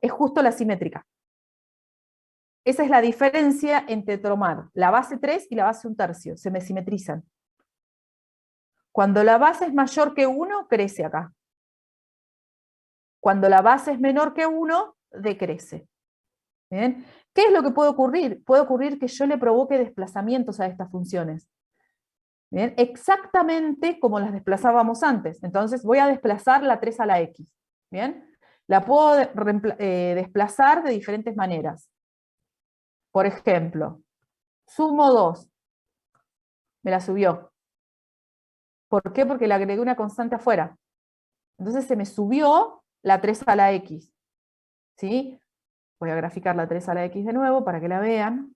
es justo la simétrica. Esa es la diferencia entre tomar la base 3 y la base 1/3. Se me simetrizan. Cuando la base es mayor que 1, crece acá. Cuando la base es menor que 1, decrece. ¿Bien? ¿Qué es lo que puede ocurrir? Puede ocurrir que yo le provoque desplazamientos a estas funciones. ¿Bien? Exactamente como las desplazábamos antes. Entonces voy a desplazar la 3 a la X. ¿Bien? La puedo desplazar de diferentes maneras. Por ejemplo, sumo 2. Me la subió. ¿Por qué? Porque le agregué una constante afuera. Entonces se me subió la 3 a la X. ¿Sí? Voy a graficar la 3 a la x de nuevo para que la vean.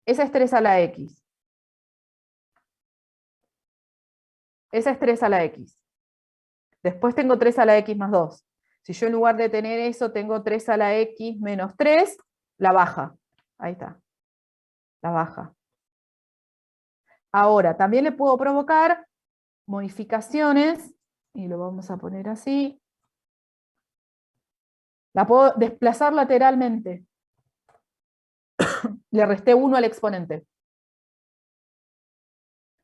Esa es 3 a la x. Esa es 3 a la x. Después tengo 3 a la x más 2. Si yo en lugar de tener eso tengo 3 a la x menos 3, la baja. Ahí está. La baja. Ahora, también le puedo provocar modificaciones, y lo vamos a poner así. La puedo desplazar lateralmente. Le resté 1 al exponente.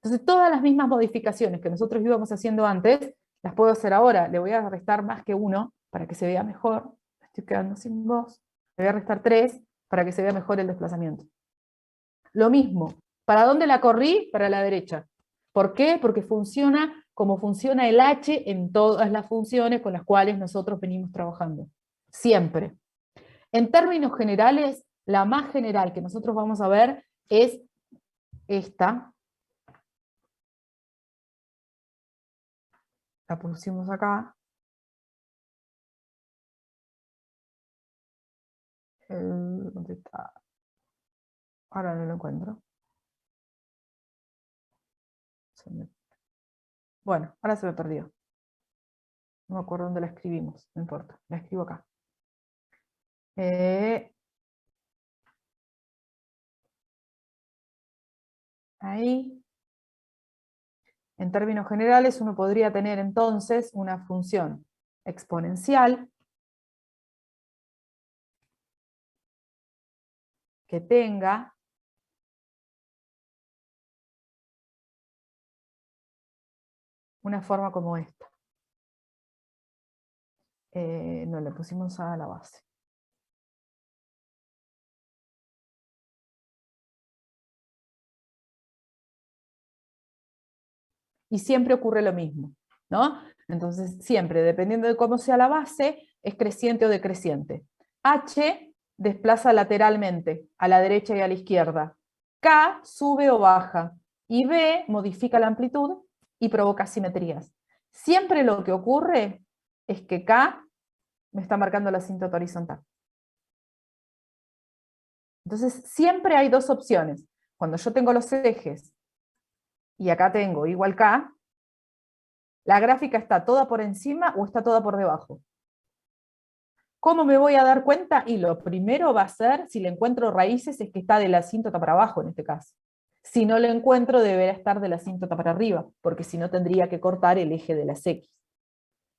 Entonces, todas las mismas modificaciones que nosotros íbamos haciendo antes, las puedo hacer ahora. Le voy a restar más que 1 para que se vea mejor. Me estoy quedando sin voz. Le voy a restar 3 para que se vea mejor el desplazamiento. Lo mismo. ¿Para dónde la corrí? Para la derecha. ¿Por qué? Porque funciona como funciona el h en todas las funciones con las cuales nosotros venimos trabajando. Siempre. En términos generales, la más general que nosotros vamos a ver es esta. La pusimos acá. ¿Dónde está? Ahora no lo encuentro. Bueno, ahora se me perdió. No me acuerdo dónde la escribimos, no importa, la escribo acá. Ahí. En términos generales, uno podría tener entonces una función exponencial que tenga una forma como esta. No, le pusimos a la base. Y siempre ocurre lo mismo, ¿no? Entonces, siempre, dependiendo de cómo sea la base, es creciente o decreciente. H desplaza lateralmente, a la derecha y a la izquierda. K sube o baja. Y B modifica la amplitud y provoca simetrías. Siempre lo que ocurre es que K me está marcando la asíntota horizontal. Entonces, siempre hay dos opciones. Cuando yo tengo los ejes, y acá tengo igual K, la gráfica está toda por encima o está toda por debajo. ¿Cómo me voy a dar cuenta? Y lo primero va a ser, si le encuentro raíces, es que está de la asíntota para abajo en este caso. Si no lo encuentro, deberá estar de la asíntota para arriba, porque si no tendría que cortar el eje de las X.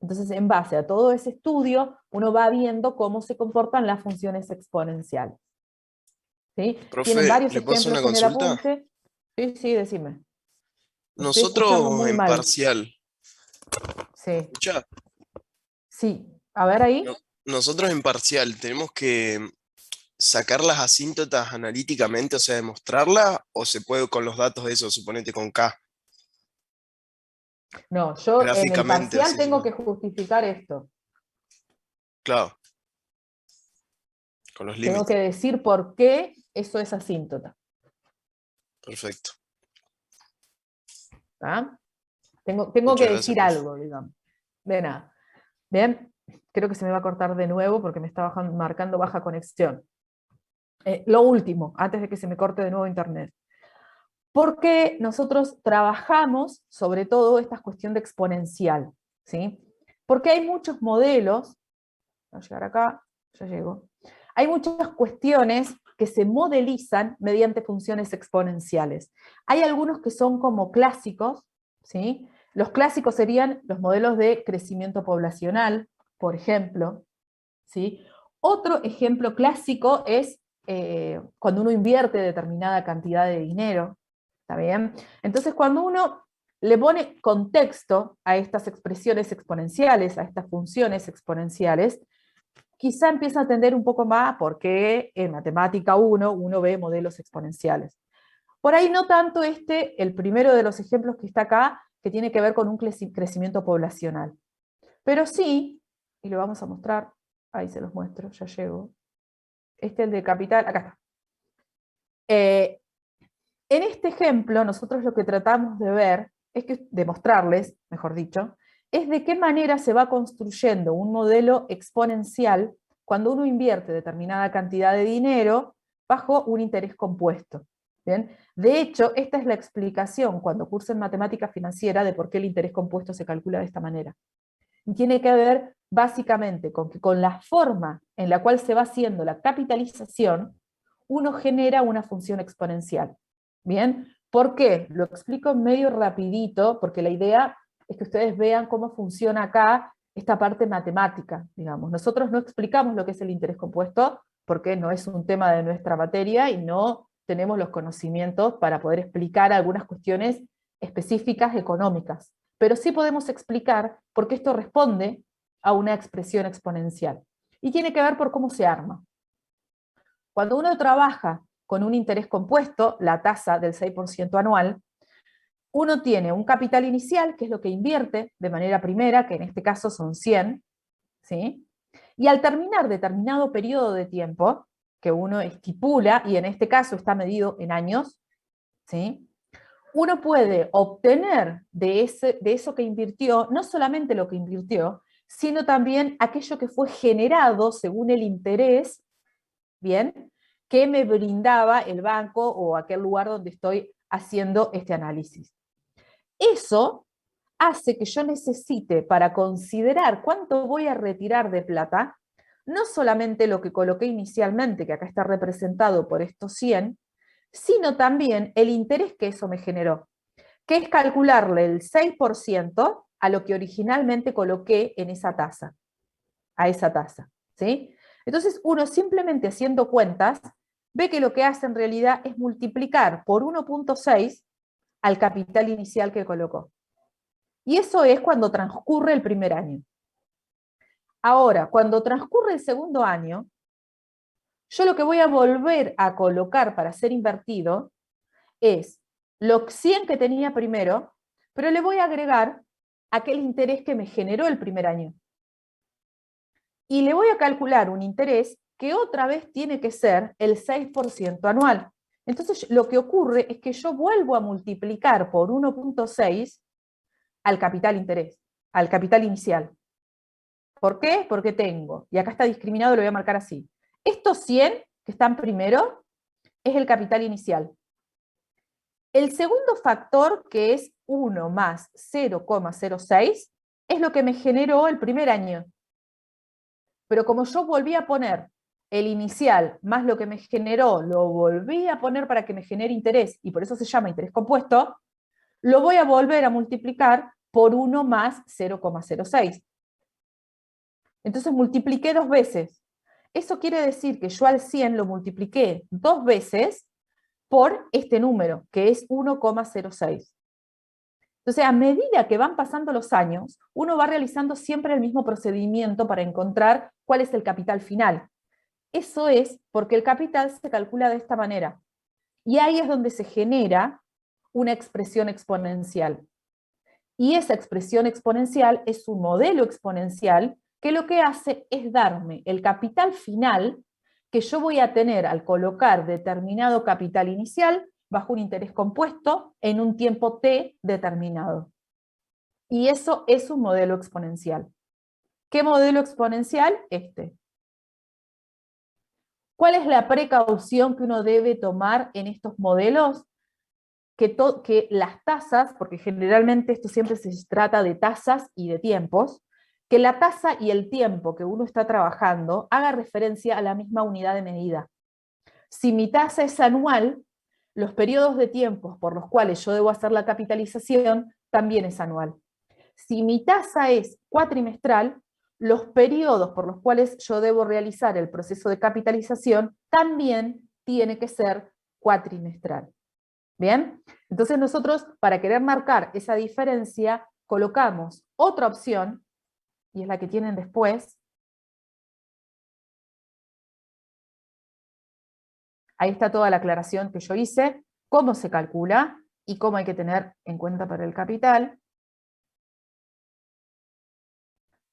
Entonces, en base a todo ese estudio, uno va viendo cómo se comportan las funciones exponenciales. ¿Sí? Profe, Tienen varios ¿le puedo hacer ejemplos una en el consulta? apunte. Sí, sí, decime. Lo estoy escuchando Nosotros muy en mal. parcial, Sí, ¿escucha? sí. A ver ahí. No- Nosotros en parcial tenemos que sacar las asíntotas analíticamente, o sea, demostrarlas, o se puede con los datos de eso, suponete con K, No, yo en el gráficamente, parcial así se tengo puede. que justificar esto. Claro, con los Tengo que límites. decir por qué eso es asíntota. Perfecto. ¿Tá? Tengo Muchas que gracias, decir profe. algo, digamos. De nada. Bien, creo que se me va a cortar de nuevo porque me está marcando baja conexión. Lo último, antes de que se me corte de nuevo internet. Porque nosotros trabajamos sobre todo esta cuestión de exponencial, ¿sí? Porque hay muchos modelos, voy a llegar acá, ya llego, hay muchas cuestiones que se modelizan mediante funciones exponenciales. Hay algunos que son como clásicos, ¿sí? Los clásicos serían los modelos de crecimiento poblacional, por ejemplo, ¿sí? Otro ejemplo clásico es cuando uno invierte determinada cantidad de dinero, ¿está bien? Entonces, cuando uno le pone contexto a estas expresiones exponenciales, a estas funciones exponenciales, quizá empieza a entender un poco más porque en Matemática 1 uno ve modelos exponenciales. Por ahí no tanto el primero de los ejemplos que está acá, que tiene que ver con un crecimiento poblacional. Pero sí, y lo vamos a mostrar, ahí se los muestro, ya llego. El de capital, acá está. En este ejemplo, nosotros lo que tratamos de ver, es que, demostrarles, mejor dicho, es de qué manera se va construyendo un modelo exponencial cuando uno invierte determinada cantidad de dinero bajo un interés compuesto. ¿Bien? De hecho, esta es la explicación cuando cursen matemática financiera de por qué el interés compuesto se calcula de esta manera. Y tiene que ver básicamente con que con la forma en la cual se va haciendo la capitalización, uno genera una función exponencial. ¿Bien? ¿Por qué? Lo explico medio rapidito, porque la idea es que ustedes vean cómo funciona acá esta parte matemática, digamos. Nosotros no explicamos lo que es el interés compuesto, porque no es un tema de nuestra materia y no tenemos los conocimientos para poder explicar algunas cuestiones específicas económicas. Pero sí podemos explicar por qué esto responde a una expresión exponencial. Y tiene que ver por cómo se arma. Cuando uno trabaja con un interés compuesto, la tasa del 6% anual, uno tiene un capital inicial, que es lo que invierte de manera primera, que en este caso son 100, ¿sí? Y al terminar determinado periodo de tiempo, que uno estipula, y en este caso está medido en años, ¿sí? Uno puede obtener de eso que invirtió, no solamente lo que invirtió, sino también aquello que fue generado según el interés, ¿bien?, que me brindaba el banco o aquel lugar donde estoy haciendo este análisis. Eso hace que yo necesite, para considerar cuánto voy a retirar de plata, no solamente lo que coloqué inicialmente, que acá está representado por estos 100, sino también el interés que eso me generó, que es calcularle el 6% a lo que originalmente coloqué en esa tasa, a esa tasa, ¿sí? Entonces uno simplemente haciendo cuentas, ve que lo que hace en realidad es multiplicar por 1.6 al capital inicial que colocó. Y eso es cuando transcurre el primer año. Ahora, cuando transcurre el segundo año, yo lo que voy a volver a colocar para ser invertido es los 100 que tenía primero, pero le voy a agregar aquel interés que me generó el primer año. Y le voy a calcular un interés que otra vez tiene que ser el 6% anual. Entonces lo que ocurre es que yo vuelvo a multiplicar por 1.6 al capital interés, al capital inicial. ¿Por qué? Porque tengo, y acá está discriminado, lo voy a marcar así. Estos 100 que están primero es el capital inicial. El segundo factor, que es 1 más 0,06, es lo que me generó el primer año. Pero como yo volví a poner el inicial más lo que me generó, lo volví a poner para que me genere interés, y por eso se llama interés compuesto, lo voy a volver a multiplicar por 1 más 0,06. Entonces multipliqué 2 veces. Eso quiere decir que yo al 100 lo multipliqué 2 veces por este número, que es 1,06. Entonces, a medida que van pasando los años, uno va realizando siempre el mismo procedimiento para encontrar cuál es el capital final. Eso es porque el capital se calcula de esta manera. Y ahí es donde se genera una expresión exponencial. Y esa expresión exponencial es un modelo exponencial que lo que hace es darme el capital final que yo voy a tener al colocar determinado capital inicial bajo un interés compuesto en un tiempo t determinado. Y eso es un modelo exponencial. ¿Qué modelo exponencial? Este. ¿Cuál es la precaución que uno debe tomar en estos modelos? Que las tasas, porque generalmente esto siempre se trata de tasas y de tiempos, que la tasa y el tiempo que uno está trabajando haga referencia a la misma unidad de medida. Si mi tasa es anual, los periodos de tiempos por los cuales yo debo hacer la capitalización también es anual. Si mi tasa es cuatrimestral, los periodos por los cuales yo debo realizar el proceso de capitalización también tiene que ser cuatrimestral. ¿Bien? Entonces nosotros, para querer marcar esa diferencia, colocamos otra opción, y es la que tienen después. Ahí está toda la aclaración que yo hice, cómo se calcula y cómo hay que tener en cuenta para el capital.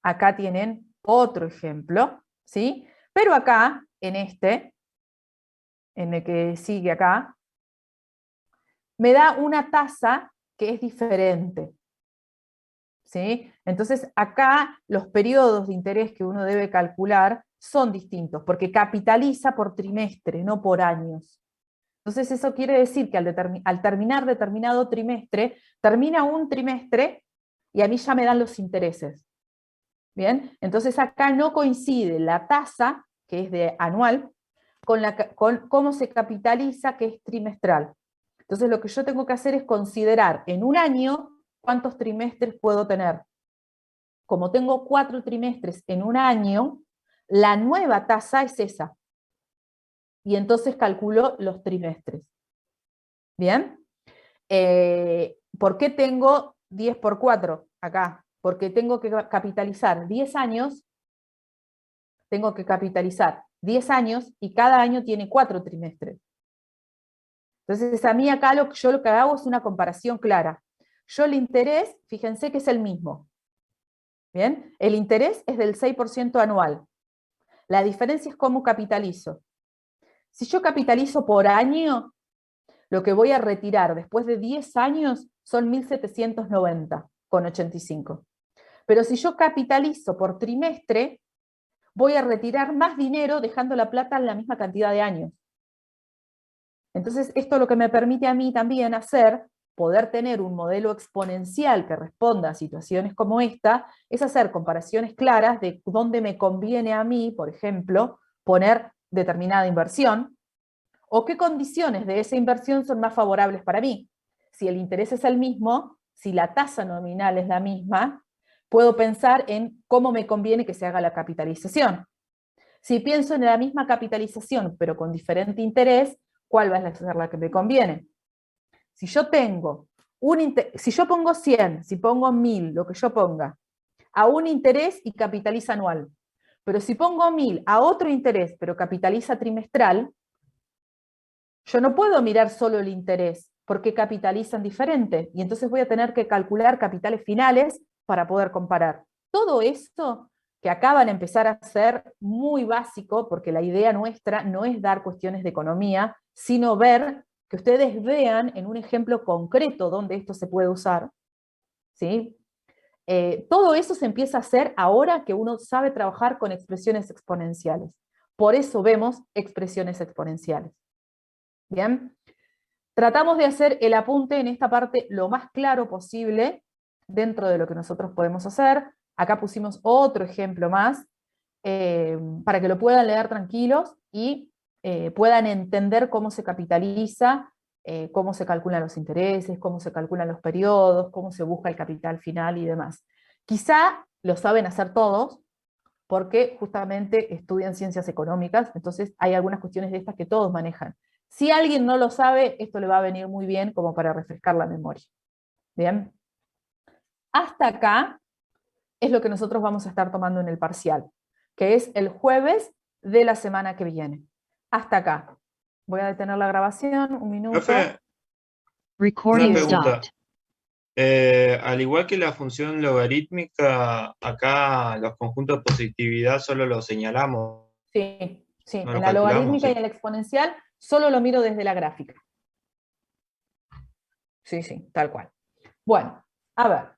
Acá tienen otro ejemplo, ¿sí? Pero acá, en el que sigue acá, me da una tasa que es diferente. ¿sí? Entonces acá los periodos de interés que uno debe calcular son distintos, porque capitaliza por trimestre, no por años. Entonces eso quiere decir que al terminar determinado trimestre, termina un trimestre y a mí ya me dan los intereses. ¿Bien? Entonces acá no coincide la tasa, que es de anual, con cómo se capitaliza, que es trimestral. Entonces lo que yo tengo que hacer es considerar en un año cuántos trimestres puedo tener. Como tengo 4 trimestres en un año, la nueva tasa es esa. Y entonces calculo los trimestres. ¿Bien? ¿Por qué tengo 10 por 4 acá? Porque tengo que capitalizar 10 años, tengo que capitalizar 10 años y cada año tiene 4 trimestres. Entonces a mí acá yo lo que hago es una comparación clara. Yo el interés, fíjense que es el mismo. ¿Bien? El interés es del 6% anual. La diferencia es cómo capitalizo. Si yo capitalizo por año, lo que voy a retirar después de 10 años son 1.790,85. Pero si yo capitalizo por trimestre, voy a retirar más dinero dejando la plata en la misma cantidad de años. Entonces, esto lo que me permite a mí también hacer, poder tener un modelo exponencial que responda a situaciones como esta, es hacer comparaciones claras de dónde me conviene a mí, por ejemplo, poner determinada inversión, o qué condiciones de esa inversión son más favorables para mí. Si el interés es el mismo, si la tasa nominal es la misma, puedo pensar en cómo me conviene que se haga la capitalización. Si pienso en la misma capitalización, pero con diferente interés, ¿cuál va a ser la que me conviene? Si yo tengo si yo pongo 100, si pongo 1000, lo que yo ponga, a un interés y capitaliza anual, pero si pongo 1000 a otro interés, pero capitaliza trimestral, yo no puedo mirar solo el interés, porque capitalizan diferente, y entonces voy a tener que calcular capitales finales para poder comparar. Todo esto que acaban de empezar a ser muy básico, porque la idea nuestra no es dar cuestiones de economía, sino ver que ustedes vean en un ejemplo concreto dónde esto se puede usar. ¿Sí? Todo eso se empieza a hacer ahora que uno sabe trabajar con expresiones exponenciales. Por eso vemos expresiones exponenciales. ¿Bien? Tratamos de hacer el apunte en esta parte lo más claro posible dentro de lo que nosotros podemos hacer. Acá pusimos otro ejemplo más para que lo puedan leer tranquilos y puedan entender cómo se capitaliza, cómo se calculan los intereses, cómo se calculan los periodos, cómo se busca el capital final y demás. Quizá lo saben hacer todos, porque justamente estudian ciencias económicas, entonces hay algunas cuestiones de estas que todos manejan. Si alguien no lo sabe, esto le va a venir muy bien como para refrescar la memoria. Bien. Hasta acá es lo que nosotros vamos a estar tomando en el parcial, que es el jueves de la semana que viene. Hasta acá. Voy a detener la grabación, un minuto. Profe, Recording una pregunta. stopped. Al igual que la función logarítmica, acá los conjuntos de positividad solo los señalamos. Sí, sí. No En los la calculamos, logarítmica sí. y en la exponencial solo lo miro desde la gráfica. Sí, sí, tal cual. Bueno, a ver.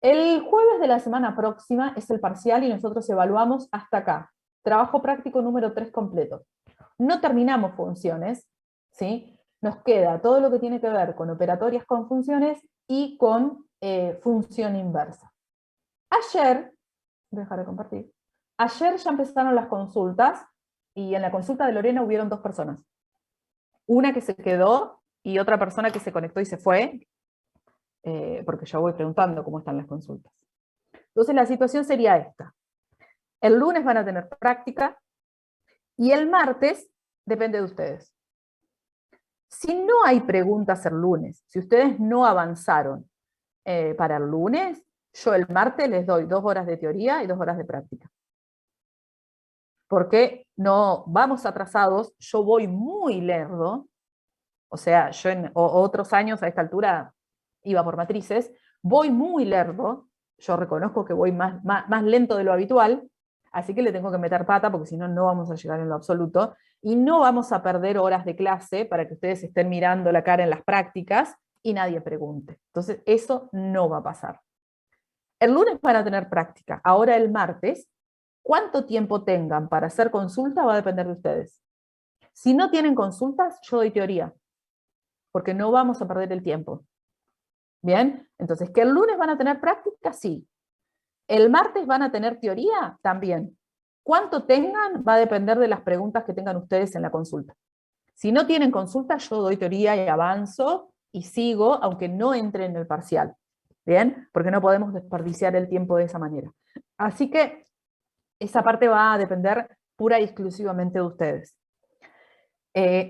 El jueves de la semana próxima es el parcial y nosotros evaluamos hasta acá. Trabajo práctico número 3 completo. No terminamos funciones, ¿sí? Nos queda todo lo que tiene que ver con operatorias con funciones y con función inversa. Ayer, voy a dejar de compartir, ayer ya empezaron las consultas y en la consulta de Lorena hubieron 2 personas. Una que se quedó y otra persona que se conectó y se fue, porque yo voy preguntando cómo están las consultas. Entonces la situación sería esta. El lunes van a tener práctica y el martes depende de ustedes. Si no hay preguntas el lunes, si ustedes no avanzaron para el lunes, yo el martes les doy 2 horas de teoría y 2 horas de práctica. Porque no vamos atrasados, yo voy muy lerdo, o sea, yo en otros años a esta altura iba por matrices, voy muy lerdo, yo reconozco que voy más lento de lo habitual, así que le tengo que meter pata porque si no, no vamos a llegar en lo absoluto, y no vamos a perder horas de clase para que ustedes estén mirando la cara en las prácticas y nadie pregunte. Entonces, eso no va a pasar. El lunes van a tener práctica. Ahora el martes, cuánto tiempo tengan para hacer consulta va a depender de ustedes. Si no tienen consultas, yo doy teoría, porque no vamos a perder el tiempo. ¿Bien? Entonces, ¿que el lunes van a tener práctica? Sí. ¿El martes van a tener teoría? También. ¿Cuánto tengan? Va a depender de las preguntas que tengan ustedes en la consulta. Si no tienen consulta, yo doy teoría y avanzo y sigo, aunque no entre en el parcial. ¿Bien? Porque no podemos desperdiciar el tiempo de esa manera. Así que esa parte va a depender pura y exclusivamente de ustedes.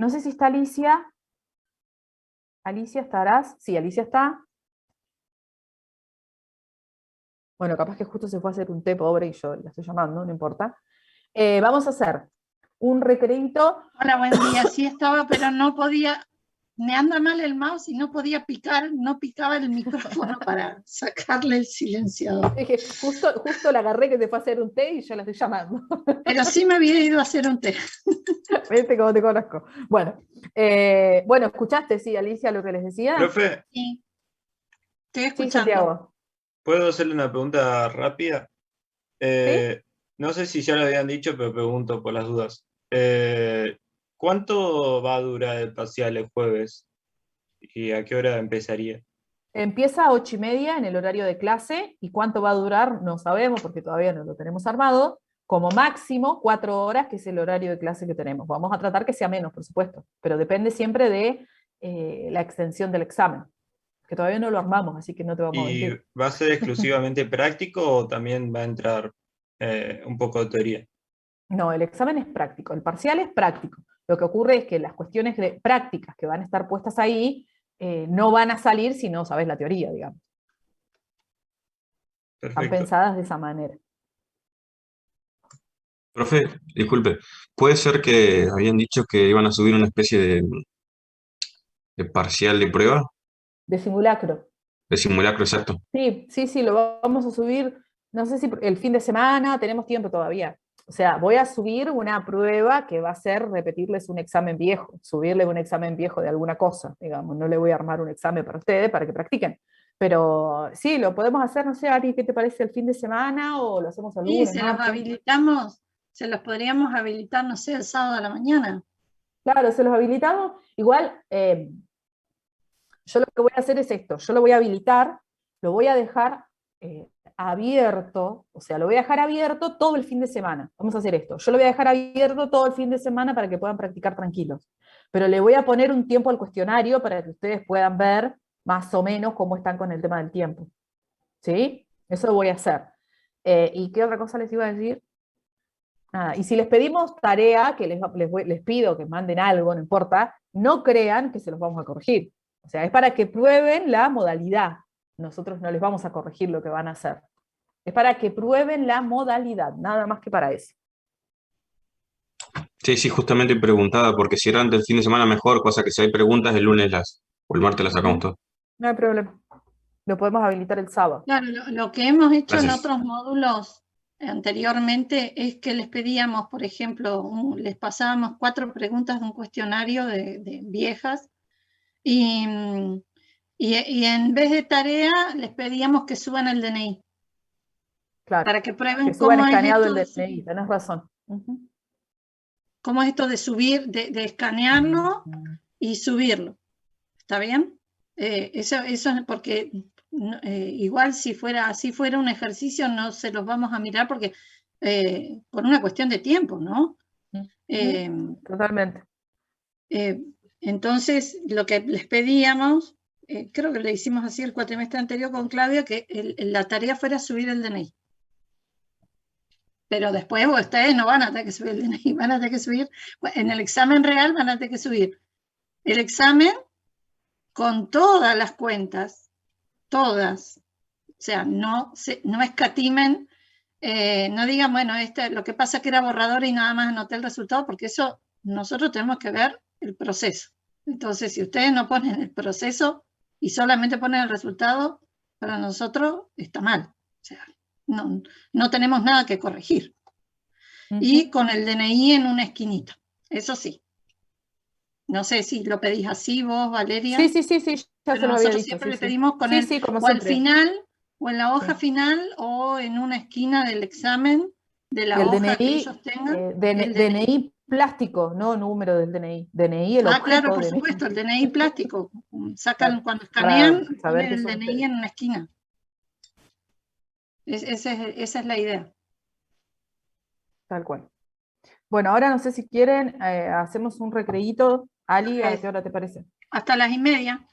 No sé si está Alicia. ¿Alicia estarás? Sí, Alicia está. Bueno, capaz que justo se fue a hacer un té, pobre, y yo la estoy llamando, no importa. Vamos a hacer un recreito. Hola, buen día. Sí estaba, pero no podía, me anda mal el mouse y no podía picar, no picaba el micrófono para sacarle el silenciador. Dije, justo la agarré que se fue a hacer un té y yo la estoy llamando. Pero sí me había ido a hacer un té. Viste cómo te conozco. Bueno, ¿escuchaste, sí, Alicia, lo que les decía? Profe, Sí, estoy Sí, escuchando. Santiago. ¿puedo hacerle una pregunta rápida? No sé si ya lo habían dicho, pero pregunto por las dudas. ¿Cuánto va a durar el parcial el jueves? ¿Y a qué hora empezaría? Empieza a 8:30 en el horario de clase, y cuánto va a durar no sabemos porque todavía no lo tenemos armado. Como máximo 4 horas, que es el horario de clase que tenemos. Vamos a tratar que sea menos, por supuesto, pero depende siempre de la extensión del examen, que todavía no lo armamos, así que no te vamos a ¿Y mentir. va a ser exclusivamente práctico o también va a entrar un poco de teoría? No, el examen es práctico, el parcial es práctico. Lo que ocurre es que las cuestiones prácticas que van a estar puestas ahí no van a salir si no sabes la teoría, digamos. Están Perfecto. pensadas de esa manera. Profe, disculpe, ¿puede ser que habían dicho que iban a subir una especie de parcial de prueba? De simulacro. De simulacro, exacto. Sí, lo vamos a subir, no sé si el fin de semana, tenemos tiempo todavía. O sea, voy a subir una prueba que va a ser repetirles un examen viejo, subirle un examen viejo de alguna cosa, digamos, no le voy a armar un examen para ustedes para que practiquen. Pero sí, lo podemos hacer, no sé, Ari, ¿qué te parece el fin de semana o lo hacemos el Sí, lunes, se los martes? habilitamos, se los podríamos habilitar, no sé, el sábado a la mañana. Claro, se los habilitamos. Igual, yo lo que voy a hacer es esto, yo lo voy a habilitar, lo voy a dejar abierto, o sea, lo voy a dejar abierto todo el fin de semana. Vamos a hacer esto, yo lo voy a dejar abierto todo el fin de semana para que puedan practicar tranquilos. Pero le voy a poner un tiempo al cuestionario para que ustedes puedan ver más o menos cómo están con el tema del tiempo. ¿Sí? Eso lo voy a hacer. ¿Y qué otra cosa les iba a decir? Nada. Y si les pedimos tarea, que les pido que manden algo, no importa, no crean que se los vamos a corregir. O sea, es para que prueben la modalidad. Nosotros no les vamos a corregir lo que van a hacer. Es para que prueben la modalidad, nada más que para eso. Sí, justamente preguntaba, porque si era antes del fin de semana mejor, cosa que si hay preguntas el lunes o el martes las sacamos todas. No hay problema. Lo podemos habilitar el sábado. Claro, lo que hemos hecho en Gracias. otros módulos anteriormente es que les pedíamos, por ejemplo, les pasábamos 4 preguntas de un cuestionario de viejas y en vez de tarea les pedíamos que suban el DNI Claro. para que prueben Que suban cómo es escaneado esto el de DNI, tenés razón. cómo es esto de subir, de escanearlo y subirlo. ¿Está bien? Eso es porque igual si fuera un ejercicio no se los vamos a mirar porque por una cuestión de tiempo, ¿no? Totalmente. Entonces, lo que les pedíamos, creo que le hicimos así el cuatrimestre anterior con Claudia, que la tarea fuera subir el DNI. Pero después ustedes no van a tener que subir el DNI, van a tener que subir, en el examen real van a tener que subir el examen con todas las cuentas, todas. O sea, no escatimen, no digan, bueno, lo que pasa es que era borrador y nada más anoté el resultado, porque eso nosotros tenemos que ver el proceso. Entonces, si ustedes no ponen el proceso y solamente ponen el resultado, para nosotros está mal. O sea, no tenemos nada que corregir. Y con el DNI en una esquinita, eso sí. No sé si lo pedís así vos, Valeria. Sí, ya se lo había dicho. Nosotros siempre le pedimos con como o al siempre. final o en la hoja Sí. final o en una esquina del examen de la Y el hoja que DNI, ellos tengan. DNI, el DNI. DNI plástico, no número del DNI. DNI, el Ah, objeto claro, por DNI. supuesto, el DNI plástico. Sacan, Claro, cuando para escanean, saber ponen que el son DNI ustedes. en una esquina. Esa es la idea. Tal cual. Bueno, ahora no sé si quieren, hacemos un recreíto. Ali, ¿a Ok. qué hora te parece? Hasta las 1:30.